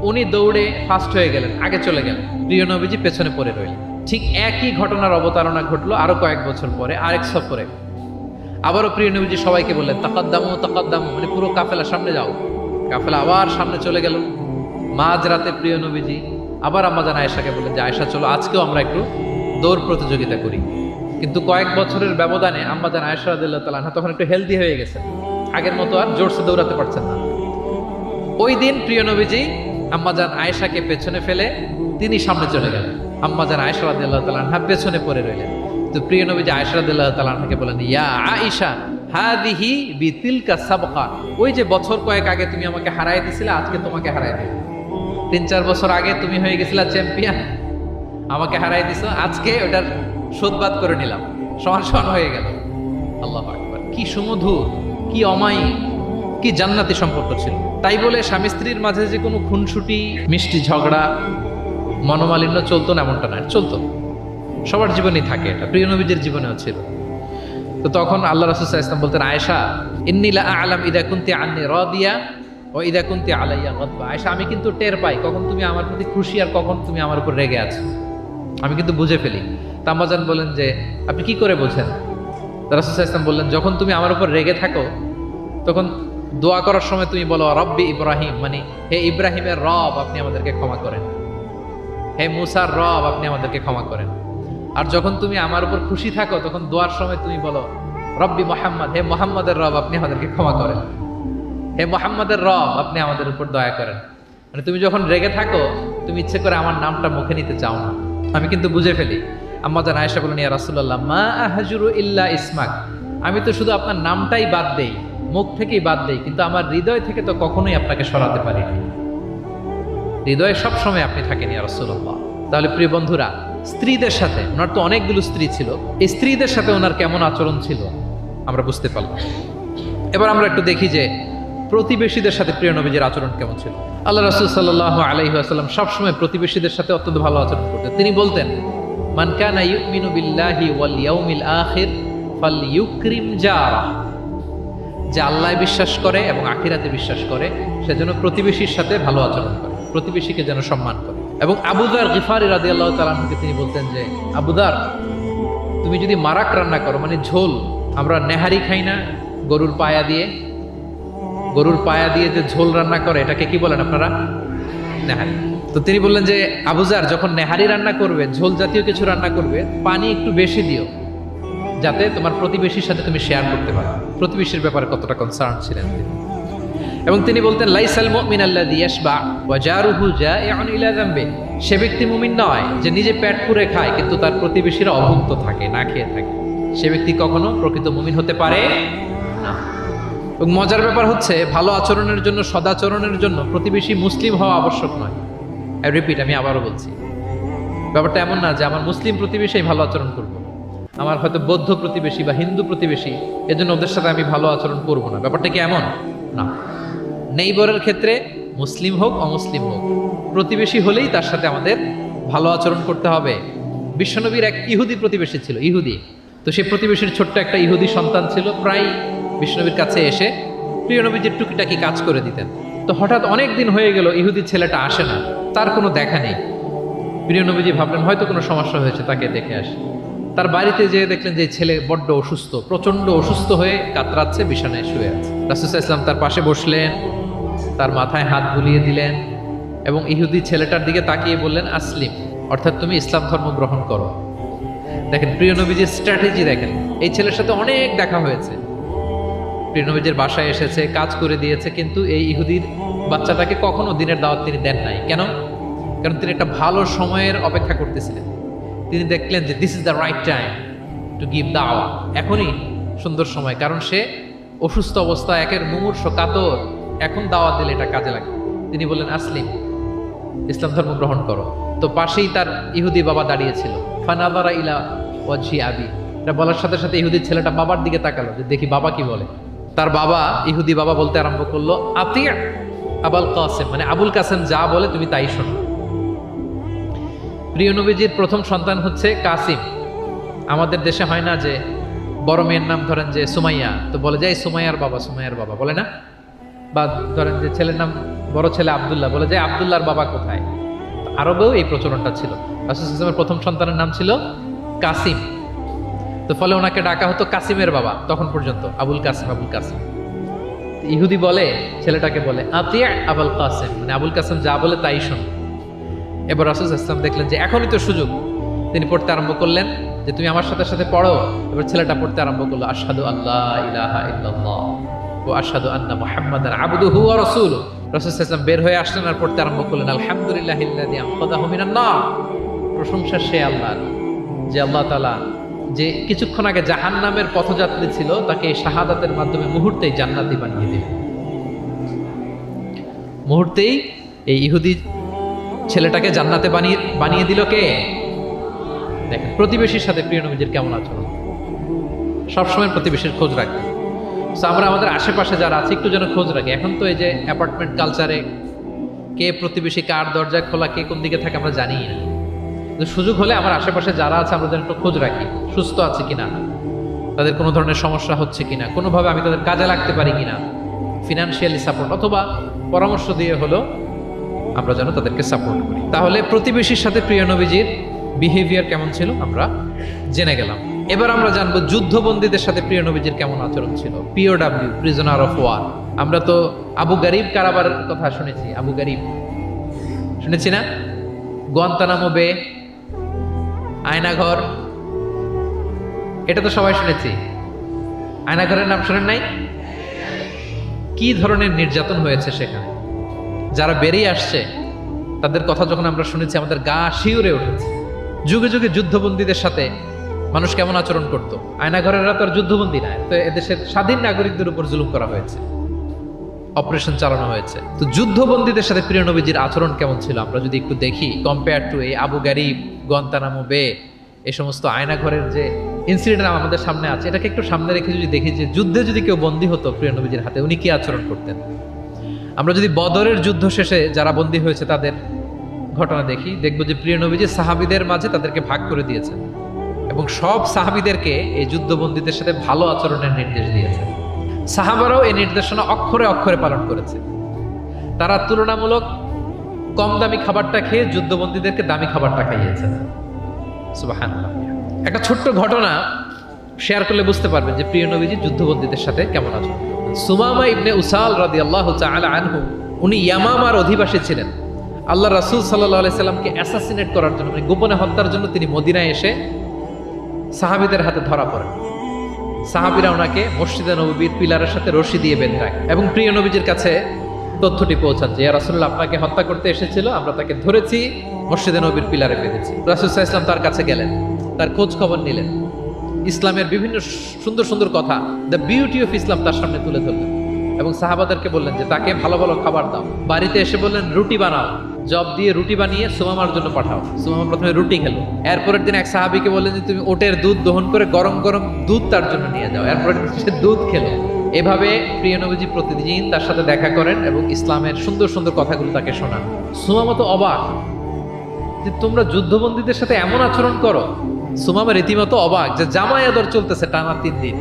উনি দৌড়ে ফাস্ট হয়ে গেলেন, আগে চলে গেলেন। প্রিয় নবীজি পেছনে পড়ে রইলেন। ঠিক একই ঘটনার অবতারণা ঘটলো আরো কয়েক বছর পরে আরেক সফরে। আবারও প্রিয় নবীজি সবাইকে বললেন তাকাদ্দামু তাকাদ্দামু, মানে পুরো কাফেলা সামনে যাও। কাফেলা আবার সামনে চলে গেল। মাঝরাতে প্রিয় নবীজি আবার আম্মা জান আয়েশাকে বললেন যে আয়েশা, চলো আজকেও আমরা একটু দৌড় প্রতিযোগিতা করি। কিন্তু কয়েক বছরের ব্যবধানে আম্মা জান আয়েশা রাদিয়াল্লাহু তাআলা আনহা তখন একটু হেলদি হয়ে গেছেন, আগের মতো আর জোরসে দৌড়াতে পারছেন না। ওই দিন প্রিয় নবীজি আম্মা জান আয়েশাকে পেছনে ফেলে তিনি সামনে চলে গেলেন। আম্মা জান আয়েশা রাদিয়াল্লাহু তাআলা আনহা পেছনে পড়ে রইলেন। তো প্রিয় নবীজি আয়েশা রাদিয়াল্লাহু তাআলা আনহাকে বলেন, ইয়া আয়েশা হাদিহি বিতিলকা সাবকা, ওই যে বছর কয়েক আগে তুমি আমাকে হারায় দিছিলে, আজকে তোমাকে হারায় দিই। 3-4 বছর আগে তুমি হয়ে গেছিলা চ্যাম্পিয়ন, আমাকে হারাই দিছো, আজকে ওটার শোধবাদ করে নিলাম, সমান সমান হয়ে গেল। আল্লাহু আকবার! কি সুমধুর, কি অমায়িক, কি জান্নাতি সম্পর্ক ছিল। তাই বলে স্বামী স্ত্রীর মাঝে যে কোনো খুনসুটি, মিষ্টি ঝগড়া, মনোমালিন্য চলতো না এমনটা নয়, চলতো। সবার জীবনেই থাকে এটা, প্রিয় নবীজির জীবনেও ছিল। তো তখন আল্লাহ রাসূল সাল্লাল্লাহু আলাইহি ওয়াসাল্লাম বলতেন, আয়েশা ইন্নী লা আ'লাম ইযা কুনতি আন্নী রাদিয়া ও ইদা কুনতি আলাইয়া গাদবা, আয়েশা আমি কিন্তু টের পাই কখন তুমি আমার প্রতি খুশি আর কখন তুমি আমার উপর রেগে আছো, আমি কিন্তু বুঝে ফেলি। তা আম্মাজান বলেন যে আপনি কি করে বোঝেন? রাসূল সাল্লাল্লাহু আলাইহি ওয়াসাল্লাম বললেন, যখন তুমি আমার উপর রেগে থাকো তখন দোয়া করার সময় তুমি বলো রব্বি ইব্রাহিম, মানে হে ইব্রাহিমের রব আপনি আমাদেরকে ক্ষমা করেন, হে মুসার রব আপনি আমাদেরকে ক্ষমা করেন। আর যখন তুমি আমার উপর খুশি থাকো তখন দোয়ার সময় তুমি বলো রব্বি মুহাম্মদ, হে মুহাম্মাদের রব আপনি আমাদেরকে ক্ষমা করেন, হে মুহাম্মাদের রব আপনি আমাদের উপর দয়া করেন। মানে তুমি যখন রেগে থাকো তুমি ইচ্ছে করে আমার নামটা মুখে নিতে চাও না, আমি কিন্তু বুঝে ফেলি। আম্মা জান আয়েশা বলেন, ইয়া রাসূলুল্লাহ মা আহজুরু ইল্লা ইসমাক, আমি তো শুধু আপনার নামটাই বাদ দেই, মুখ থেকেই বাদ দেই, কিন্তু আমার হৃদয় থেকে তো কখনোই আপনাকে সরাতে পারি না, হৃদয়ে সবসময় আপনি থাকেন ইয়া রাসূলুল্লাহ। তাহলে প্রিয় বন্ধুরা, স্ত্রীদের সাথে, ওনার তো অনেকগুলো স্ত্রী ছিল, এই স্ত্রীদের সাথে ওনার কেমন আচরণ ছিল আমরা বুঝতে পারলাম। এবার আমরা একটু দেখি যে প্রতিবেশীদের সাথে প্রিয় নবীজির আচরণ কেমন ছিল। আল্লাহ রাসূল সাল্লাল্লাহু আলাইহি ওয়াসাল্লাম সবসময় প্রতিবেশীদের সাথে অত্যন্ত ভালো আচরণ করতেন। তিনি বলতেন, মান কানা ইউমিনু বিল্লাহি ওয়াল ইয়াউমিল আখির ফালইউকরিম জারাহ, যে আল্লাহ বিশ্বাস করে এবং আখিরাতে বিশ্বাস করে সেজন্য প্রতিবেশীর সাথে ভালো আচরণ করে, প্রতিবেশীকে যেন সম্মান করে। এবং আবু যার গিফারি রাদিয়াল্লাহু তাআলা আনহুকে তিনি বলতেন যে আবু যার, তুমি যদি মারাক রান্না করো, মানে ঝোল, আমরা নেহারি খাই না গরুর পায়া দিয়ে, গরুর পায়া দিয়ে যে ঝোল রান্না করে এটাকে কি বলেন আপনারা? নেহারি। তো তিনি বললেন যে আবু যার, যখন নেহারি রান্না করবে, ঝোল জাতীয় কিছু রান্না করবে, পানি একটু বেশি দিও যাতে তোমার প্রতিবেশীর সাথে তুমি শেয়ার করতে পারো। প্রতিবেশীর ব্যাপারে কতটা কনসার্ন ছিলেন তিনি। এবং তিনি বলতেন লাইসাল মুমিন আল্লাযী ইয়াশবা ওয়া জারুহু জাইউন ইলা যামবি, সে ব্যক্তি মুমিন নয় যে নিজে পেট পুরে খায় কিন্তু তার প্রতিবেশীরা অভুক্ত থাকে, না খেয়ে থাকে, সে ব্যক্তি কখনো প্রকৃত মুমিন হতে পারে না। এবং মজার ব্যাপার হচ্ছে, ভালো আচরণের জন্য, সদাচরণের জন্য প্রতিবেশী মুসলিম হওয়া আবশ্যক নয়। আই রিপিট, আমি আবারও বলছি, ব্যাপারটা এমন না যে আমার মুসলিম প্রতিবেশী ভালো আচরণ করব, আমার হয়তো বৌদ্ধ প্রতিবেশী বা হিন্দু প্রতিবেশী, এজন্য ওদের সাথে আমি ভালো আচরণ করব না। ব্যাপারটা কি এমন না? নেইবরের ক্ষেত্রে মুসলিম হোক অমুসলিম হোক, প্রতিবেশী হলেই তার সাথে আমাদের ভালো আচরণ করতে হবে। বিশ্বনবীর এক ইহুদি প্রতিবেশী ছিল, ইহুদি। তো সেই প্রতিবেশীর ছোট্ট একটা ইহুদি সন্তান ছিল, প্রায় বিশ্বনবীর কাছে এসে প্রিয় নবীজির টুকিটাকি কাজ করে দিতেন। তো হঠাৎ অনেক দিন হয়ে গেল ইহুদি ছেলেটা আসে না, তার কোনো দেখা নেই। প্রিয় নবীজি ভাবলেন হয়তো কোনো সমস্যা হয়েছে, তাকে দেখে আসে। তার বাড়িতে যেয়ে দেখলেন যে ছেলে বড্ড অসুস্থ, প্রচন্ড অসুস্থ হয়ে কাতরাচ্ছে, বিছানায় শুয়ে আছে। রাসূল সাল্লাল্লাহু আলাইহি ওয়াসাল্লাম তার পাশে বসলেন, তার মাথায় হাত বুলিয়ে দিলেন এবং ইহুদি ছেলেটার দিকে তাকিয়ে বললেন আসলিম, অর্থাৎ তুমি ইসলাম ধর্ম গ্রহণ করো। দেখেন প্রিয় নবীজির স্ট্র্যাটেজি, দেখেন এই ছেলের সাথে অনেক দেখা হয়েছে, প্রিয় নবীজির বাসায় এসেছে, কাজ করে দিয়েছে, কিন্তু এই ইহুদির বাচ্চাটাকে কখনো দিনের দাওয়াত তিনি দেন নাই। কেন? কারণ তিনি একটা ভালো সময়ের অপেক্ষা করতেছিলেন। তিনি দেখলেন যে this is the right time to give দাওয়া, এখনই সুন্দর সময়, কারণ সে অসুস্থ অবস্থা, একের মুমূর্ষ কাতর, এখন দাওয়াত দিলে এটা কাজে লাগে। তিনি বললেন আসলিম, ইসলাম ধর্ম গ্রহণ করো। তো পাশেই তার ইহুদি বাবা দাঁড়িয়েছিল। ফানাযারা ইলা ওয়াজহি আবি, এটা বলার সাথে সাথে ইহুদির ছেলেটা বাবার দিকে তাকালো যে দেখি বাবা কি বলে। তার বাবা, ইহুদি বাবা বলতে আরম্ভ করলো আতি আবুল কাসেম, মানে আবুল কাসেম যা বলে তুমি তাই শোনো। প্রিয় নবীজির প্রথম সন্তান হচ্ছে কাসিম। আমাদের দেশে হয় না যে বড় মেয়ের নাম ধরেন যে সুমাইয়া, তো বলে যায় সুমাইয়ার বাবা, সুমাইয়ার বাবা বলে না, বা ধরেন যে ছেলের নাম, বড় ছেলে আব্দুল্লাহ, বলে যায় আব্দুল্লাহর বাবা কোথায়। আরবেও এই প্রচলনটা ছিল। রাসূল সাল্লাল্লাহু আলাইহি ওয়াসাল্লামের প্রথম সন্তানের নাম ছিল কাসিম, তো ফলে ওনাকে ডাকা হতো কাসিমের বাবা তখন পর্যন্ত, আবুল কাসিম, আবুল কাসিম। ইহুদি বলে, ছেলেটাকে বলে আতিয়া আবুল কাসিম, মানে আবুল কাসিম যা বলে তাই শোনো। এবার রাসূল সাল্লাল্লাহু আলাইহি ওয়াসাল্লাম দেখলেন যে এখনই তো সুযোগ, তিনি পড়তে আরম্ভ করলেন যে তুমি আমার সাথে সাথে পড়ো। এবার ছেলেটা পড়তে আরম্ভ করলো আশহাদু আল্লা ইলাহা ইল্লাল্লাহ ওয়া আশহাদু আন্না মুহাম্মাদান আবদুহু ওয়া রাসূলুহু। রাসূল সাল্লাল্লাহু আলাইহি ওয়াসাল্লাম বের হয়ে আসলেন আর পড়তে আরম্ভ করলেন আলহামদুলিল্লাহিল্লাযী আনকাযাহু মিনান নার, প্রশংসা সে আল্লাহর যে আল্লাহ তাআলা যে কিছুক্ষণ আগে জাহান্নামের পথযাত্রী ছিল তাকে এই শাহাদাতের মাধ্যমে মুহূর্তেই জান্নাতি বানিয়ে দিল। মুহূর্তেই এই ইহুদি ছেলেটাকে জান্নাতে বানিয়ে দিল কে? দেখেন প্রতিবেশীর সাথে প্রিয় নবীজির কেমন আচরণ, সবসময় প্রতিবেশীর খোঁজ রাখি। আমরা আমাদের আশেপাশে যারা আছে একটু যেন খোঁজ রাখি। এখন তো এই যে অ্যাপার্টমেন্ট কালচারে কে প্রতিবেশী কার দরজা খোলা, কে কোন দিকে থাকে আমরা জানি না। সুযোগ হলে আমার আশেপাশে যারা আছে আমরা যেন একটু খোঁজ রাখি, সুস্থ আছে কিনা, তাদের কোনো ধরনের সমস্যা হচ্ছে কিনা, কোনোভাবে আমি তাদের কাজে লাগতে পারি কিনা, ফিনান্সিয়ালি সাপোর্ট অথবা পরামর্শ দিয়ে হলো আমরা যেন তাদেরকে সাপোর্ট করি। তাহলে প্রতিবেশীর সাথে প্রিয় নবীজির বিহেভিয়ার কেমন ছিল আমরা জেনে গেলাম। এবার আমরা জানবো যুদ্ধবন্দীদের সাথে প্রিয় নবীজির কেমন আচরণ ছিল। পিওডাব্লিউ, প্রিজনার অফ ওয়ার। আমরা তো আবু গারিব কারাবারের কথা শুনেছি, আবু গারিব শুনেছি না? গুয়ান্তানামো বে, আয়নাঘর, এটা তো সবাই শুনেছি। আয়নাঘরের নাম শোনেন নাই? কি ধরনের নির্যাতন হয়েছে সেখানে, যারা বেরিয়ে আসছে তাদের কথা যখন আমরা শুনেছি আমাদের গা শিউরে উঠেছে। যুগে যুগে যুদ্ধবন্দীদের সাথে মানুষ কেমন আচরণ করতো। আয়নাঘরেরা তো আর যুদ্ধবন্দী না, তো এদেশের স্বাধীন নাগরিকদের উপর জুলুম করা হয়েছে, অপারেশন চালানো হয়েছে। তো যুদ্ধবন্দীদের সাথে প্রিয় নবীজির আচরণ কেমন ছিল আমরা যদি একটু দেখি, কম্পেয়ার টু এই আবু গারিব, গুয়ান্তানামো বে, এই সমস্ত আয়নাঘরের যে ইনসিডেন্ট আমাদের সামনে আছে, এটাকে একটু সামনে রেখে যদি দেখি যে যুদ্ধে যদি কেউ বন্দী হতো প্রিয় নবীজির হাতে, উনি কি আচরণ করতেন। আমরা যদি বদরের যুদ্ধ শেষে যারা বন্দী হয়েছে তাদের ঘটনা দেখি, দেখবো যে প্রিয় নবীজি সাহাবীদের মাঝে তাদেরকে ভাগ করে দিয়েছেন এবং সব সাহাবীদেরকে এই যুদ্ধবন্দীদের সাথে ভালো আচরণের নির্দেশ দিয়েছেন। সাহাবারাও এই নির্দেশনা অক্ষরে অক্ষরে পালন করেছে। তারা তুলনামূলক কম দামি খাবারটা খেয়ে যুদ্ধবন্দীদেরকে দামি খাবারটা খাইয়েছে। সুবহানাল্লাহ। একটা ছোট্ট ঘটনা শেয়ার করলে বুঝতে পারবেন যে প্রিয় নবীজি যুদ্ধবন্দীদের সাথে কেমন আচরণ। সুমামা ইবনে উসাল রাদিয়াল্লাহু তাআলা আনহু, উনি ইয়ামামার অধিবাসী ছিলেন। আল্লাহ রাসূল সাল্লাল্লাহু আলাইহি সাল্লামকে অ্যাসাসিনেট করার জন্য, মানে গোপনে হত্যার জন্য তিনি মদিনায় এসে সাহাবীদের হাতে ধরা পড়েন। সাহাবীরা ওনাকে মসজিদে নববীর পিলারের সাথে রশি দিয়ে বেঁধে রাখে এবং প্রিয় নবীজির কাছে তথ্যটি পৌঁছান যে ইয়া রাসূলুল্লাহ আপনাকে হত্যা করতে এসেছিল, আমরা তাকে ধরেছি, মসজিদে নববীর পিলারে বেঁধেছি। রাসূল সাল্লাল্লাহু আলাইহি ওয়াসাল্লাম তার কাছে গেলেন, তার খোঁজ খবর নিলেন, ইসলামের বিভিন্ন সুন্দর সুন্দর কথা, দ্য বিউটি অফ ইসলাম তার সামনে তুলে ধরলেন এবং সাহাবাদেরকে বললেন যে তাকে ভালো ভালো খাবার দাও। বাড়িতে এসে বললেন রুটি বানাও, জব দিয়ে রুটি বানিয়ে সুমামার জন্য পাঠাও। সুমামা প্রথমে রুটি খেলো। এরপরের দিন এক সাহাবীকে বললেন যে তুমি ওটের দুধ দহন করে গরম গরম দুধ তার জন্য নিয়ে যাও। এরপরের দিন সে দুধ খেলো। এভাবে প্রিয় নবীজি প্রতিদিন তার সাথে দেখা করেন এবং ইসলামের সুন্দর সুন্দর কথাগুলো তাকে শোনান। সুমামা তো অবাক যে তোমরা যুদ্ধবন্দীদের সাথে এমন আচরণ করো। সুমামা রীতিমতো অবাক যে জামাই আদর চলতেছে টানা 3 দিন।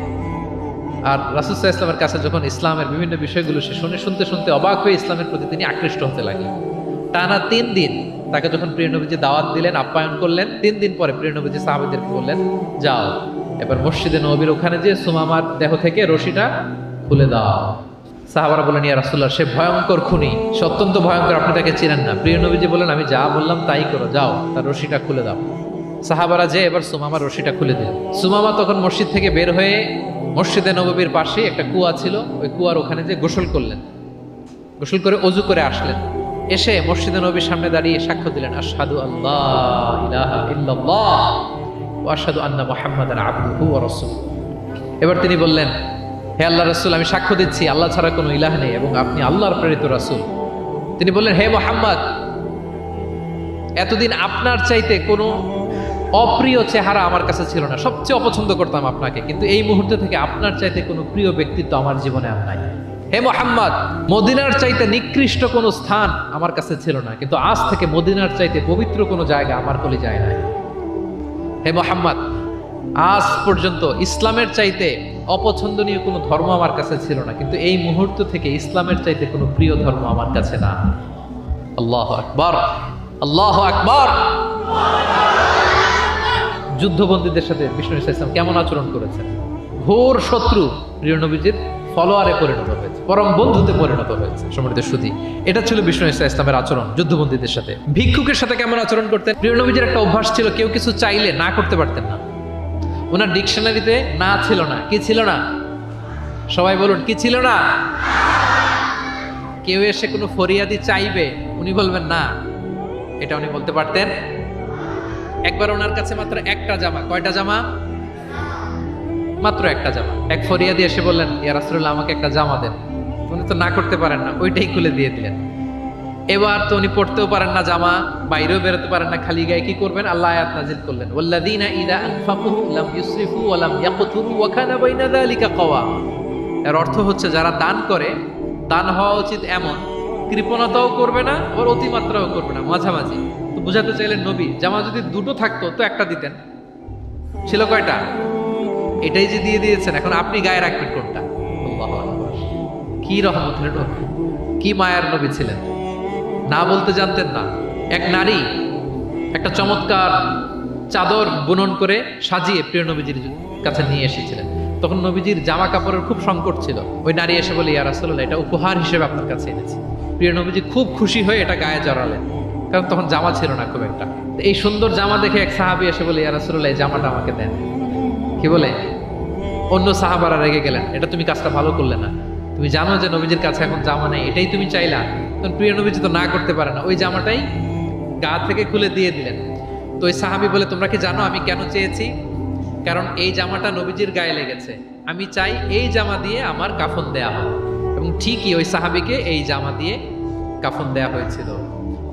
আর রাসূল সাল্লাল্লাহু আলাইহি ওয়াসাল্লামের কাছে যখন ইসলামের বিভিন্ন বিষয়গুলো সে শুনতে শুনতে অবাক হয়ে ইসলামের প্রতি তিনি আকৃষ্ট হতে লাগলেন। টানা 3 দিন তাকে যখন প্রিয় নবীজি দাওয়াত দিলেন, আপ্যায়ন করলেন, 3 দিন পরে প্রিয় নবীজি সাহাবীদেরকে বললেন যাও এবার মসজিদে নববীর ওখানে যে সুমামার দেহ থেকে রশিটা খুলে দাও। সাহাবারা বললেন ইয়া রাসূলুল্লাহ সে ভয়ঙ্কর খুনি, সে অত্যন্ত ভয়ঙ্কর, আপনি তাকে চিনেন না। প্রিয় নবীজি বললেন আমি যা বললাম তাই করো, যাও তার রশিটা খুলে দাও। সাহাবারা যে এবার সুমামার রশিটা খুলে দিলেন। সুমামা তখন মসজিদ থেকে বের হয়ে মসজিদে নববীর পাশে একটা কুয়া ছিল, ওই কুয়ার ওখানে যে গোসল করলেন, গোসল করে অজু করে আসলেন। এসে মসজিদে নবীর সামনে দাঁড়িয়ে সাক্ষ্য দিলেন আশহাদু আল্লাহ ইলাহা ইল্লাল্লাহ ওয়া আশহাদু আন্না মুহাম্মাদান আবদুহু ওয়া রাসূলুহু। এবার তিনি বললেন হে আল্লাহর রাসূল, আমি সাক্ষ্য দিচ্ছি আল্লাহ ছাড়া কোনো ইলাহ নেই এবং আপনি আল্লাহর প্রেরিত রাসূল। তিনি বললেন হে মুহাম্মদ, এতদিন আপনার চাইতে কোনো অপ্রিয় চেহারা আমার কাছে ছিল না, সবচেয়ে অপছন্দ করতাম আপনাকে, কিন্তু এই মুহূর্তে থেকে আপনার চাইতে কোনো প্রিয় ব্যক্তিত্ব আমার জীবনে আর নাই। হে মুহাম্মদ, মদিনার চাইতে নিকৃষ্ট কোনো স্থান আমার কাছে ছিল না, কিন্তু আজ থেকে মদিনার চাইতে পবিত্র কোনো জায়গা আমার কলিজায় নাই। হে মুহাম্মদ, আজ পর্যন্ত ইসলামের চাইতে অপছন্দনীয় কোনো ধর্ম আমার কাছে ছিল না, কিন্তু এই মুহূর্ত থেকে ইসলামের চাইতে কোনো প্রিয় ধর্ম আমার কাছে না। আল্লাহু আকবার, আল্লাহু আকবার। যুদ্ধবন্দীদের সাথে বিষ্ণু ইসলাম কেমন আচরণ করেছেন। ঘোর শত্রু প্রিয় নবীজির ফলোয়ারে পরিণত হয়েছে, পরম বন্ধুতে পরিণত হয়েছে। সম্মানিত সুধী, এটা ছিল বিষ্ণু ইসলামের আচরণ যুদ্ধবন্দীদের সাথে। ভিক্ষুকের সাথে কেমন আচরণ করতেন। প্রিয় নবীজির একটা অভ্যাস ছিল, কেউ কিছু চাইলে না করতে পারতেন না। ওনার ডিকশনারিতে না ছিল না। কি ছিল না? সবাই বলুন কি ছিল না? কেউ এসে কোনো ফরিয়াদি চাইবে, উনি বলবেন না, এটা উনি বলতে পারতেন। একবার ওনার কাছে মাত্র একটা জামা, কয়টা জামা? মাত্র একটা জামা। এক ফরিয়াদি এসে বললেন ইয়া রাসূলুল্লাহ আমাকে একটা জামা দেন। উনি তো না করতে পারেন না, ওইটাই খুলে দিয়ে দিলেন। এবার তো উনি পড়তেও পারেন না জামা, বাইরেও বেরোতে পারেন না, খালি গায়ে কি করবেন? আল্লাহ আয়াত নাযিল করলেন ওয়াল্লাযীনা ইযা আনফাকু লাম ইউসরিফু ওয়া লাম ইয়াকতুরু ওয়া কানা বাইনা যালিকা কাওয়াম। এর অর্থ হচ্ছে যারা দান করে, দান হওয়া উচিত এমন, কৃপণতাও করবে না আবার অতিমাত্রাও করবে না, মাঝামাঝি। তো বুঝাতে চাইলেন নবী জামা যদি দুটো থাকতো তো একটা দিতেন, ছিল কয়টা? এটাই যে দিয়ে দিয়েছেন, এখন আপনি গায়ে রাখবেন কোনটা? আল্লাহু আকবার। কি কি রহমতের নবী, কি মায়ার নবী ছিলেন, না বলতে জানতেন না। এক নারী একটা চমৎকার চাদর বুনন করে সাজিয়ে প্রিয় নবীজির কাছে নিয়ে এসেছিলেন। তখন নবীজির জামা কাপড়ের খুব সংকট ছিল। ওই নারী এসে বলে, ইয়া রাসূলুল্লাহ, এটা উপহার হিসেবে আপনার কাছে এনেছি। প্রিয় নবীজি খুব খুশি হয়ে এটা গায়ে জড়ালেন, কারণ তখন জামা ছিল না খুব একটা। এই সুন্দর জামা দেখে এক সাহাবী এসে বলে, ইয়া রাসূলুল্লাহ, এই জামাটা আমাকে দেন। কি বলে? অন্য সাহাবারা রেগে গেলেন, এটা তুমি কাজটা ভালো করলে না, তুমি জানো যে নবীজির কাছে এখন জামা নেই, এটাই তুমি চাইলা। তখন প্রিয় নবীজি তো না করতে পারে না, ওই জামাটাই গা থেকে খুলে দিয়ে দিলেন। তো ওই সাহাবী বলে, তোমরা কি জানো আমি কেন চেয়েছি? কারণ এই জামাটা নবীজির গায়ে লেগেছে, আমি চাই এই জামা দিয়ে আমার কাফন দেয়া হবে। এবং ঠিকই ওই সাহাবীকে এই জামা দিয়ে কাফন দেয়া হয়েছিল।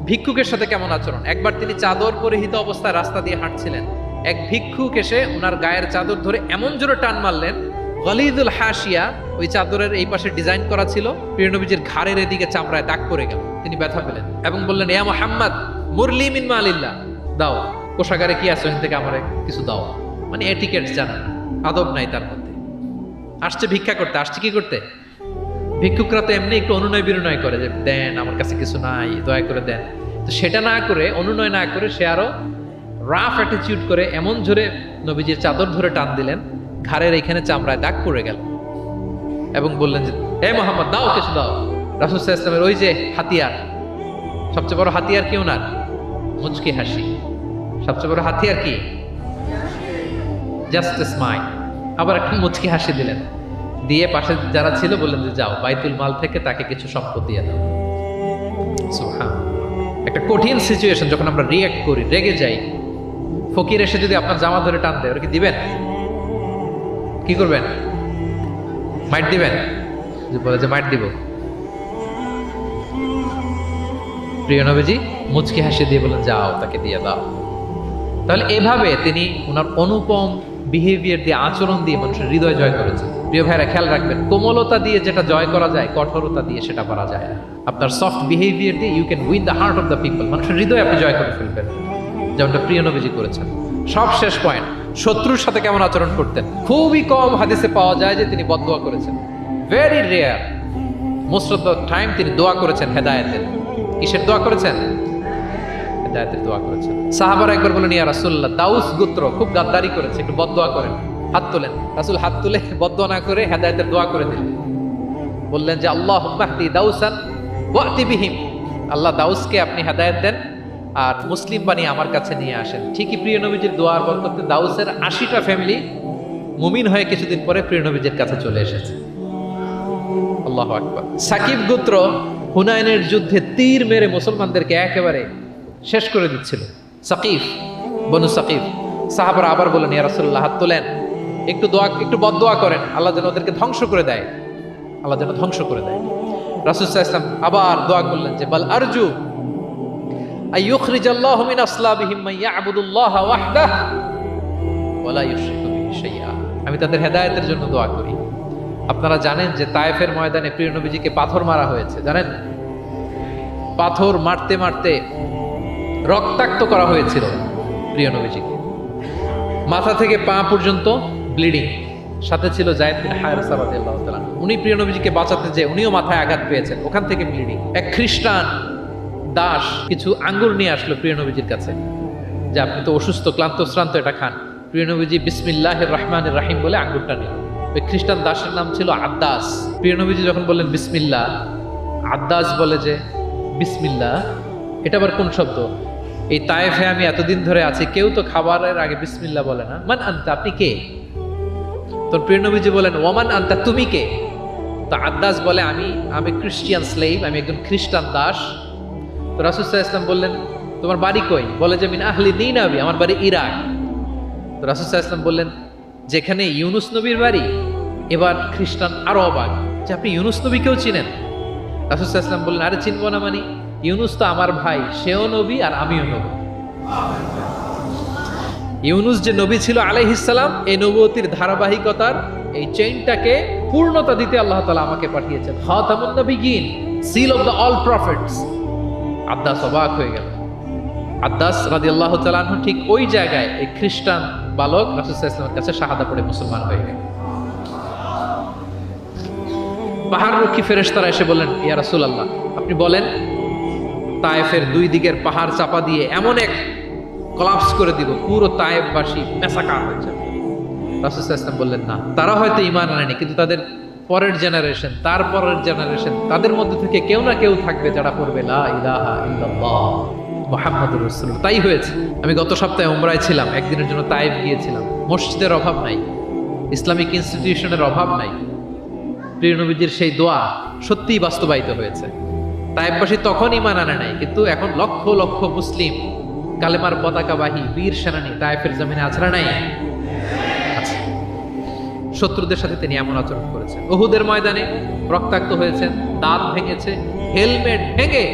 ভিক্ষুকের সাথে কেমন আচরণ! একবার তিনি চাদর পরিহিত অবস্থায় রাস্তা দিয়ে হাঁটছিলেন, এক ভিক্ষুক এসে ওনার গায়ের চাদর ধরে এমন জোরে টান মারলেন, গলিদুল হাসিয়া, ওই চাদরের এই পাশে ডিজাইন করা ছিল, প্রিয় নবীজির ঘাড়ের এদিকে চামড়ায় দাগ পড়ে গেল। তিনি ব্যথা পেলেন এবং বললেন, ইয়া মুহাম্মদ মুরলি মিন মালিল্লাহ, দাও কোষাগারে কি আছে ওখান থেকে আমারে কিছু দাও। মানে এটিকেট জানা না, আদব নাই তার মধ্যে। আসছে ভিক্ষা করতে, আসছে কি করতে? ভিক্ষুকরা তো এমনি একটু অনুনয় বিনয় করে যে দেন, আমার কাছে কিছু নাই, দয়া করে দেন। তো সেটা না করে, অনুনয় না করে, সে আরো রাফ অ্যাটিটিউড করে এমন জোরে নবীজির চাদর ধরে টান দিলেন, ঘাড়ের এখানে চামড়ায় দাগ পড়ে গেল এবং বললেন যে, হে মোহাম্মদ, দাও কিছু দাও। রাসূল সাল্লাল্লাহু আলাইহি ওয়াসাল্লামের ওই যে হাতিয়ার, সবচেয়ে বড় হাতিয়ার কি ওনার? মুচকি হাসি। সবচেয়ে বড় হাতিয়ার কি? Just smile. আবার একটা মুচকি হাসি দিলেন, দিয়ে পাশে যারা ছিল বললেন যে, যাও বাইতুল মাল থেকে তাকে কিছু সম্পদ দিয়ে দাও। সুবহানাল্লাহ। একটা কঠিন সিচুয়েশন যখন আমরা রিঅ্যাক্ট করি, রেগে যাই, ফকির এসে যদি আপনার জামা ধরে টান দেয়, ওরা কি দিবেন? কি করবেন? মাইট দিবেন? যে বলে যে মাইট দিব। প্রিয় নবীজি মুচকি হাসি দিয়ে বলেন, যাও তাকে দিয়ে দাও। তাহলে এভাবে তিনি ওনার অনুপম বিহেভিয়ার দিয়ে, আচরণ দিয়ে মানুষের হৃদয় জয় করেছেন। প্রিয় ভাইরা, খেয়াল রাখবেন, কোমলতা দিয়ে যেটা জয় করা যায়, কঠোরতা দিয়ে সেটা করা যায় না। আপনার সফট বিহেভিয়ার দিয়ে you can win the heart of the people, মানুষের হৃদয় আপনি জয় করে ফেলবেন, যেমনটা প্রিয় নবীজি করেছেন। সব শেষ পয়েন্ট, শত্রুর সাথে কেমন আচরণ করতেন। খুবই কম হাদিসে পাওয়া যায় যে তিনি বদদোয়া করেছেন, very rare. Most of the time তিনি দোয়া করেছেন হেদায়েতের। কিসের দোয়া করেছেন? হেদায়েতের দোয়া করেছেন। সাহাবারা একবার বলেন, ইয়া রাসূলুল্লাহ, দাউস গোত্র খুব গাদ্দারি করেছে, একটু বদদোয়া করেন। হাত তোলেন। রাসূল হাত তুলে বদদোয়া না করে হেদায়েতের দোয়া করে দিলেন। বললেন যে, আল্লাহুম্মা হদি দাউসান ওয়াতি বিহিম, আল্লাহ দাউসকে আপনি হেদায়েত দেন আর মুসলিম বানিয়ে আমার কাছে নিয়ে আসেন। ঠিকই প্রিয় নবীজির দোয়ার বরকতে দাউসের ৮০টা ফ্যামিলি মুমিন হয়ে কিছুদিন পরে প্রিয় নবীজির কাছে চলে এসেছে। আল্লাহু আকবার। সাকিব গোত্র হুনাইনের যুদ্ধে তীর মেরে মুসলমানদেরকে একেবারে শেষ করে দিচ্ছিল। সাকিফ, বনু সাকিফ। সাহাবারা আবার বলেন, ইয়া রাসূলুল্লাহ, হাত তোলেন, একটু দোয়া, একটু বদদোয়া করেন, আল্লাহ যেন ওদেরকে ধ্বংস করে দেয়, আল্লাহ যেন ধ্বংস করে দেয়। রাসূল সাল্লাল্লাহু আলাইহি ওয়াসাল্লাম আবার দোয়া করলেন যে, বাল আরজু আইয়ুখরিজাল্লাহু মিন আসলাবিহিম মান ইয়াবুদুল্লাহা ওয়াহদাহু ওয়া লা ইউশরিকু বিহি শাইআ। আমি তাদের হেদায়েতের জন্য দোয়া করি। আপনারা জানেন যে তায়েফের ময়দানে প্রিয় নবীজিকে পাথর মারা হয়েছে, জানেন? পাথর মারতে মারতে রক্তাক্ত করা হয়েছিল প্রিয় নবীজিকে, মাথা থেকে পা পর্যন্ত ব্লিডিং। সাথে ছিল যায়েদ বিন হারেসা রাদিয়াল্লাহু তাআলা। উনি প্রিয় নবীজিকে বাঁচাতে যেয়ে উনিও মাথায় আঘাত পেয়েছেন, ওখান থেকে ব্লিডিং। এক খ্রিস্টান দাস কিছু আঙ্গুর নিয়ে আসলো প্রিয় নবীজির কাছে, যে আপনি তো অসুস্থ, ক্লান্ত শ্রান্ত, এটা খান। প্রিয় নবীজি বিসমিল্লাহির রহমানির রহিম বলে আঙ্গুরটা নিল। ওই খ্রিস্টান দাসের নাম ছিল আদ্দাস। প্রিয় নবীজি যখন বললেন বিসমিল্লাহ, আদ্দাস বলে যে বিসমিল্লাহ, এটা আবার কোন শব্দ? এই তায়েফে আমি এতদিন ধরে আছি, কেউ তো খাবারের আগে বিসমিল্লাহ বলে না। মান আনতা, আপনি কে? তোর প্রিয় নবীজি বলেন, ওমান আনতা, তুমি কে? তো আদ্দাস বলে, আমি খ্রিস্টিয়ান স্লেভ, আমি একজন খ্রিস্টান দাস। তো রাসূল সাল্লাল্লাহু আলাইহি ওয়াসাল্লাম বললেন, তোমার বাড়ি কই? বলে যে মিন আহলি নিনাবি, আমার বাড়ি ইরাক। তো রাসূল সাল্লাল্লাহু আলাইহি ওয়াসাল্লাম বললেন, যেখানে ইউনুস নবীর বাড়ি। এবার খ্রিস্টান আরো অবাক যে আপনি ইউনুস নবীকেও চিনেন? রাসূল সাল্লাল্লাহু আলাইহি ওয়াসাল্লাম বললেন, আরে চিনবো না মানে, ইউনুস তো আমার ভাই, সেও নবী আর আমিও নবী। ইউনুস যে নবী ছিল আলাইহিস সালাম, এই নবুয়তির ধারাবাহিকতার এই চেইনটাকে পূর্ণতা দিতে আল্লাহ তাআলা আমাকে পাঠিয়েছেন। খাতামুন নবিয়্যিন, seal of the all prophets. আদ্দাস অবাক হয়ে গেল। আদ্দাস রাদিয়াল্লাহু তাআলা আনহু ঠিক ওই জায়গায় এই খ্রিস্টান বালক রাসূল সাল্লাল্লাহু আলাইহি ওয়াসাল্লামের কাছে শাহাদা পড়ে মুসলমান হয়ে গেল। পাহাড়রক্ষী ফেরেশতারা এসে বললেন, ইয়া রাসূলুল্লাহ, আপনি বলেন তায়েফের দুই দিকের পাহাড় চাপা দিয়ে এমন এক কলাপস করে দিব, পুরো তায়েফবাসী মেসাকার হয়ে যাবে। রাসূল সাল্লাল্লাহু আলাইহি ওয়াসাল্লাম বললেন, না, তারা হয়তো ঈমান আনেনি, কিন্তু তাদের পরের জেনারেশন, তার পরের জেনারেশন, তাদের মধ্যে থেকে কেউ না কেউ থাকবে যারা পড়বে লা ইলাহা ইল্লাল্লাহ মুহাম্মাদুর রাসূলুল্লাহ। তাই হয়েছে। আমি গত সপ্তাহে উমরায় ছিলাম, একদিনের জন্য তায়েফ গিয়েছিলাম। মসজিদের অভাব নাই, ইসলামিক ইনস্টিটিউশনের অভাব নাই। প্রিয় নবীজির সেই দোয়া সত্যিই বাস্তবায়িত হয়েছে। তায়েফবাসী তখন ঈমান আনে নাই, কিন্তু এখন লক্ষ লক্ষ মুসলিম কালেমার পতাকাবাহী বীর সেনানী তায়েফের জমিনে আছে না নাই? আছে। শত্রুদের সাথে তিনি এমন আচরণ করেছেন। উহুদের ময়দানে রক্তাক্ত হয়েছেন, দাঁত ভেঙেছে, হেলমেট ভেঙে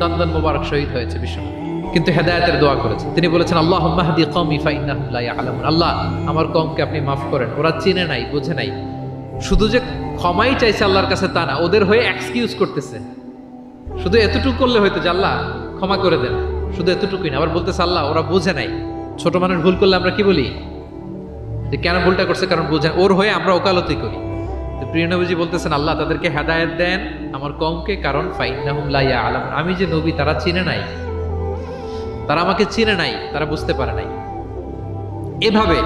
দন্দন মোবারক শহীদ হয়েছে বিশ্বনবী, কিন্তু হেদায়েতের দোয়া করেছেন। তিনি বলেছেন, আল্লাহুম্মা হদি কওমি ফাইন্নাহুম লা ইয়ালামুন। আল্লাহ, আমার কওমকে আপনি মাফ করেন, ওরা চিনে নাই, বুঝে নাই। শুধু যে ক্ষমাই চাইছে আল্লাহর কাছে তা না, ওদের হয়ে এক্সকিউজ করতেছে। শুধু এতটুকু করলে হয়তো যে আল্লাহ ক্ষমা করে দেন, শুধু এতটুকুই না, আবার বলতেছে আল্লাহ ওরা বুঝে নাই। ছোট মানুষ ভুল করলে আমরা কি বলি? যে কেন ভুলটা করছে, কারণ বুঝে। ওর হয়ে আমরা ওকালতি করি। তো প্রিয় নবীজি বলতেছেন, আল্লাহ তাদেরকে হেদায়েত দেন আমার কওমকে, কারণ ফাইন্নাহুম লা ইয়ালামুন, আমি যে নবী তারা চিনে নাই, তারা আমাকে চিনে নাই, তারা বুঝতে পারে নাই। এভাবে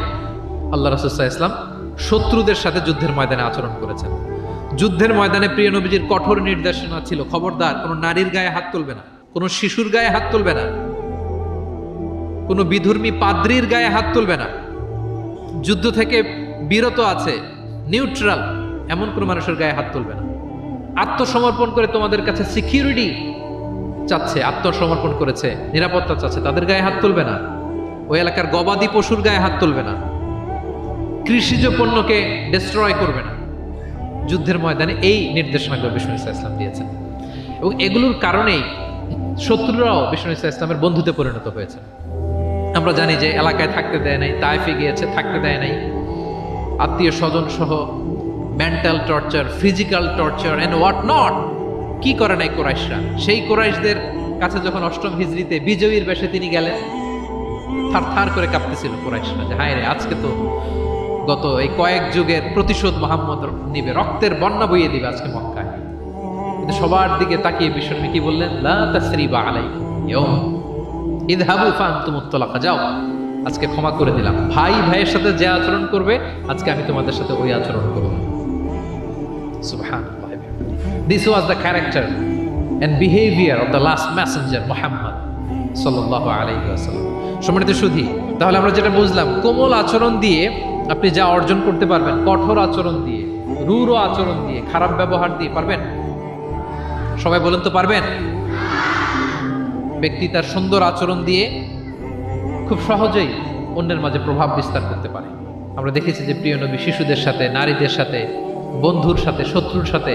আল্লাহ রাসূল সাল্লাল্লাহু আলাইহি ওয়াসাল্লাম শত্রুদের সাথে যুদ্ধের ময়দানে আচরণ করেছেন। যুদ্ধের ময়দানে প্রিয় নবীজির কঠোর নির্দেশনা ছিল, খবরদার কোনো নারীর গায়ে হাত তুলবে না, কোনো শিশুর গায়ে হাত তুলবে না, কোনো বিধর্মী পাদ্রীর গায়ে হাত তুলবে না। যুদ্ধ থেকে বিরত আছে, নিউট্রাল, এমন কোনো মানুষের গায়ে হাত তুলবে না। আত্মসমর্পণ করে তোমাদের কাছে সিকিউরিটি চাচ্ছে, আত্মসমর্পণ করেছে, নিরাপত্তা চাচ্ছে, তাদের গায়ে হাত তুলবে না। ওই এলাকার গবাদি পশুর গায়ে হাত তুলবে না, কৃষিজ পণ্যকে ডিস্ট্রয় করবে না। যুদ্ধের ময়দানে এই নির্দেশনাগুলো বিষ্ণু ইসা ইসলাম দিয়েছেন, এবং এগুলোর কারণেই শত্রুরাও বিষ্ণু ইসা ইসলামের বন্ধুতে পরিণত হয়েছে। আমরা জানি যে এলাকায় থাকতে দেয় নাই, তায়েফে গিয়েছে, থাকতে দেয় নাই, আত্মীয় স্বজন সহ mental torture, physical torture and what not, কি করে নাই কুরাইশরা। সেই কুরাইশদের কাছে যখন অষ্টম হিজরিতে বিজয়ীর বেশে তিনি গেলেন, থার থার করে কাঁপতেছিল কুরাইশরা যে হায় রে, আজকে তো গত এই কয়েক যুগের প্রতিশোধ মুহাম্মদ নিবে, রক্তের বন্যা বইয়ে দিবে আজকে মক্কায়। কিন্তু সবার দিকে তাকিয়ে বিশ্বনবী কি বললেন? লা তাসরিবা আলাইকুম ইয়াউম ইযহাবু ফাআনতুমুত তালাকা, যাও, আজকে ক্ষমা করে দিলাম। ভাই ভাইয়ের সাথে যে আচরণ করবে, আজকে আমি তোমাদের সাথে ওই আচরণ করব। সুবহানাল্লাহ। This was the character and behavior of the last messenger Muhammad sallallahu alayhi wa sallam. সম্মানিত সুধী, তাহলে আমরা যেটা বুঝলাম, কোমল আচরণ দিয়ে আপনি যা অর্জন করতে পারবেন, কঠোর আচরণ দিয়ে, রূঢ় আচরণ দিয়ে, খারাপ ব্যবহার দিয়ে পারবেন? সবাই বলেন তো পারবেন? ব্যক্তি তার সুন্দর আচরণ দিয়ে খুব সহজেই অন্যের মাঝে প্রভাব বিস্তার করতে পারে। আমরা দেখেছি যে প্রিয় নবী শিশুদের সাথে, নারীদের সাথে, বন্ধুর সাথে, শত্রুর সাথে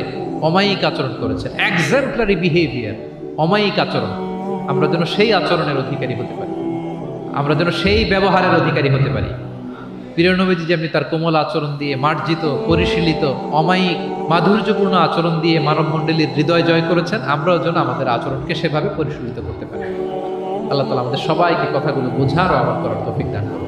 অমায়িক আচরণ করেছেন। এক্সাম্পলারি বিহেভিয়ার, অমায়িক আচরণ। আমরা যেন সেই আচরণের অধিকারী হতে পারি, আমরা যেন সেই ব্যবহারের অধিকারী হতে পারি। প্রিয় নবীজি যেমনি তার কোমল আচরণ দিয়ে, মার্জিত, পরিশীলিত, অমায়িক, মাধুর্যপূর্ণ আচরণ দিয়ে মানব মণ্ডলীর হৃদয় জয় করেছেন, আমরাও যেন আমাদের আচরণকে সেভাবে পরিশীলিত করতে পারি। আল্লাহ তাআলা আমাদের সবাইকে কথাগুলো বোঝার ও আমল করার তৌফিক দান করুন।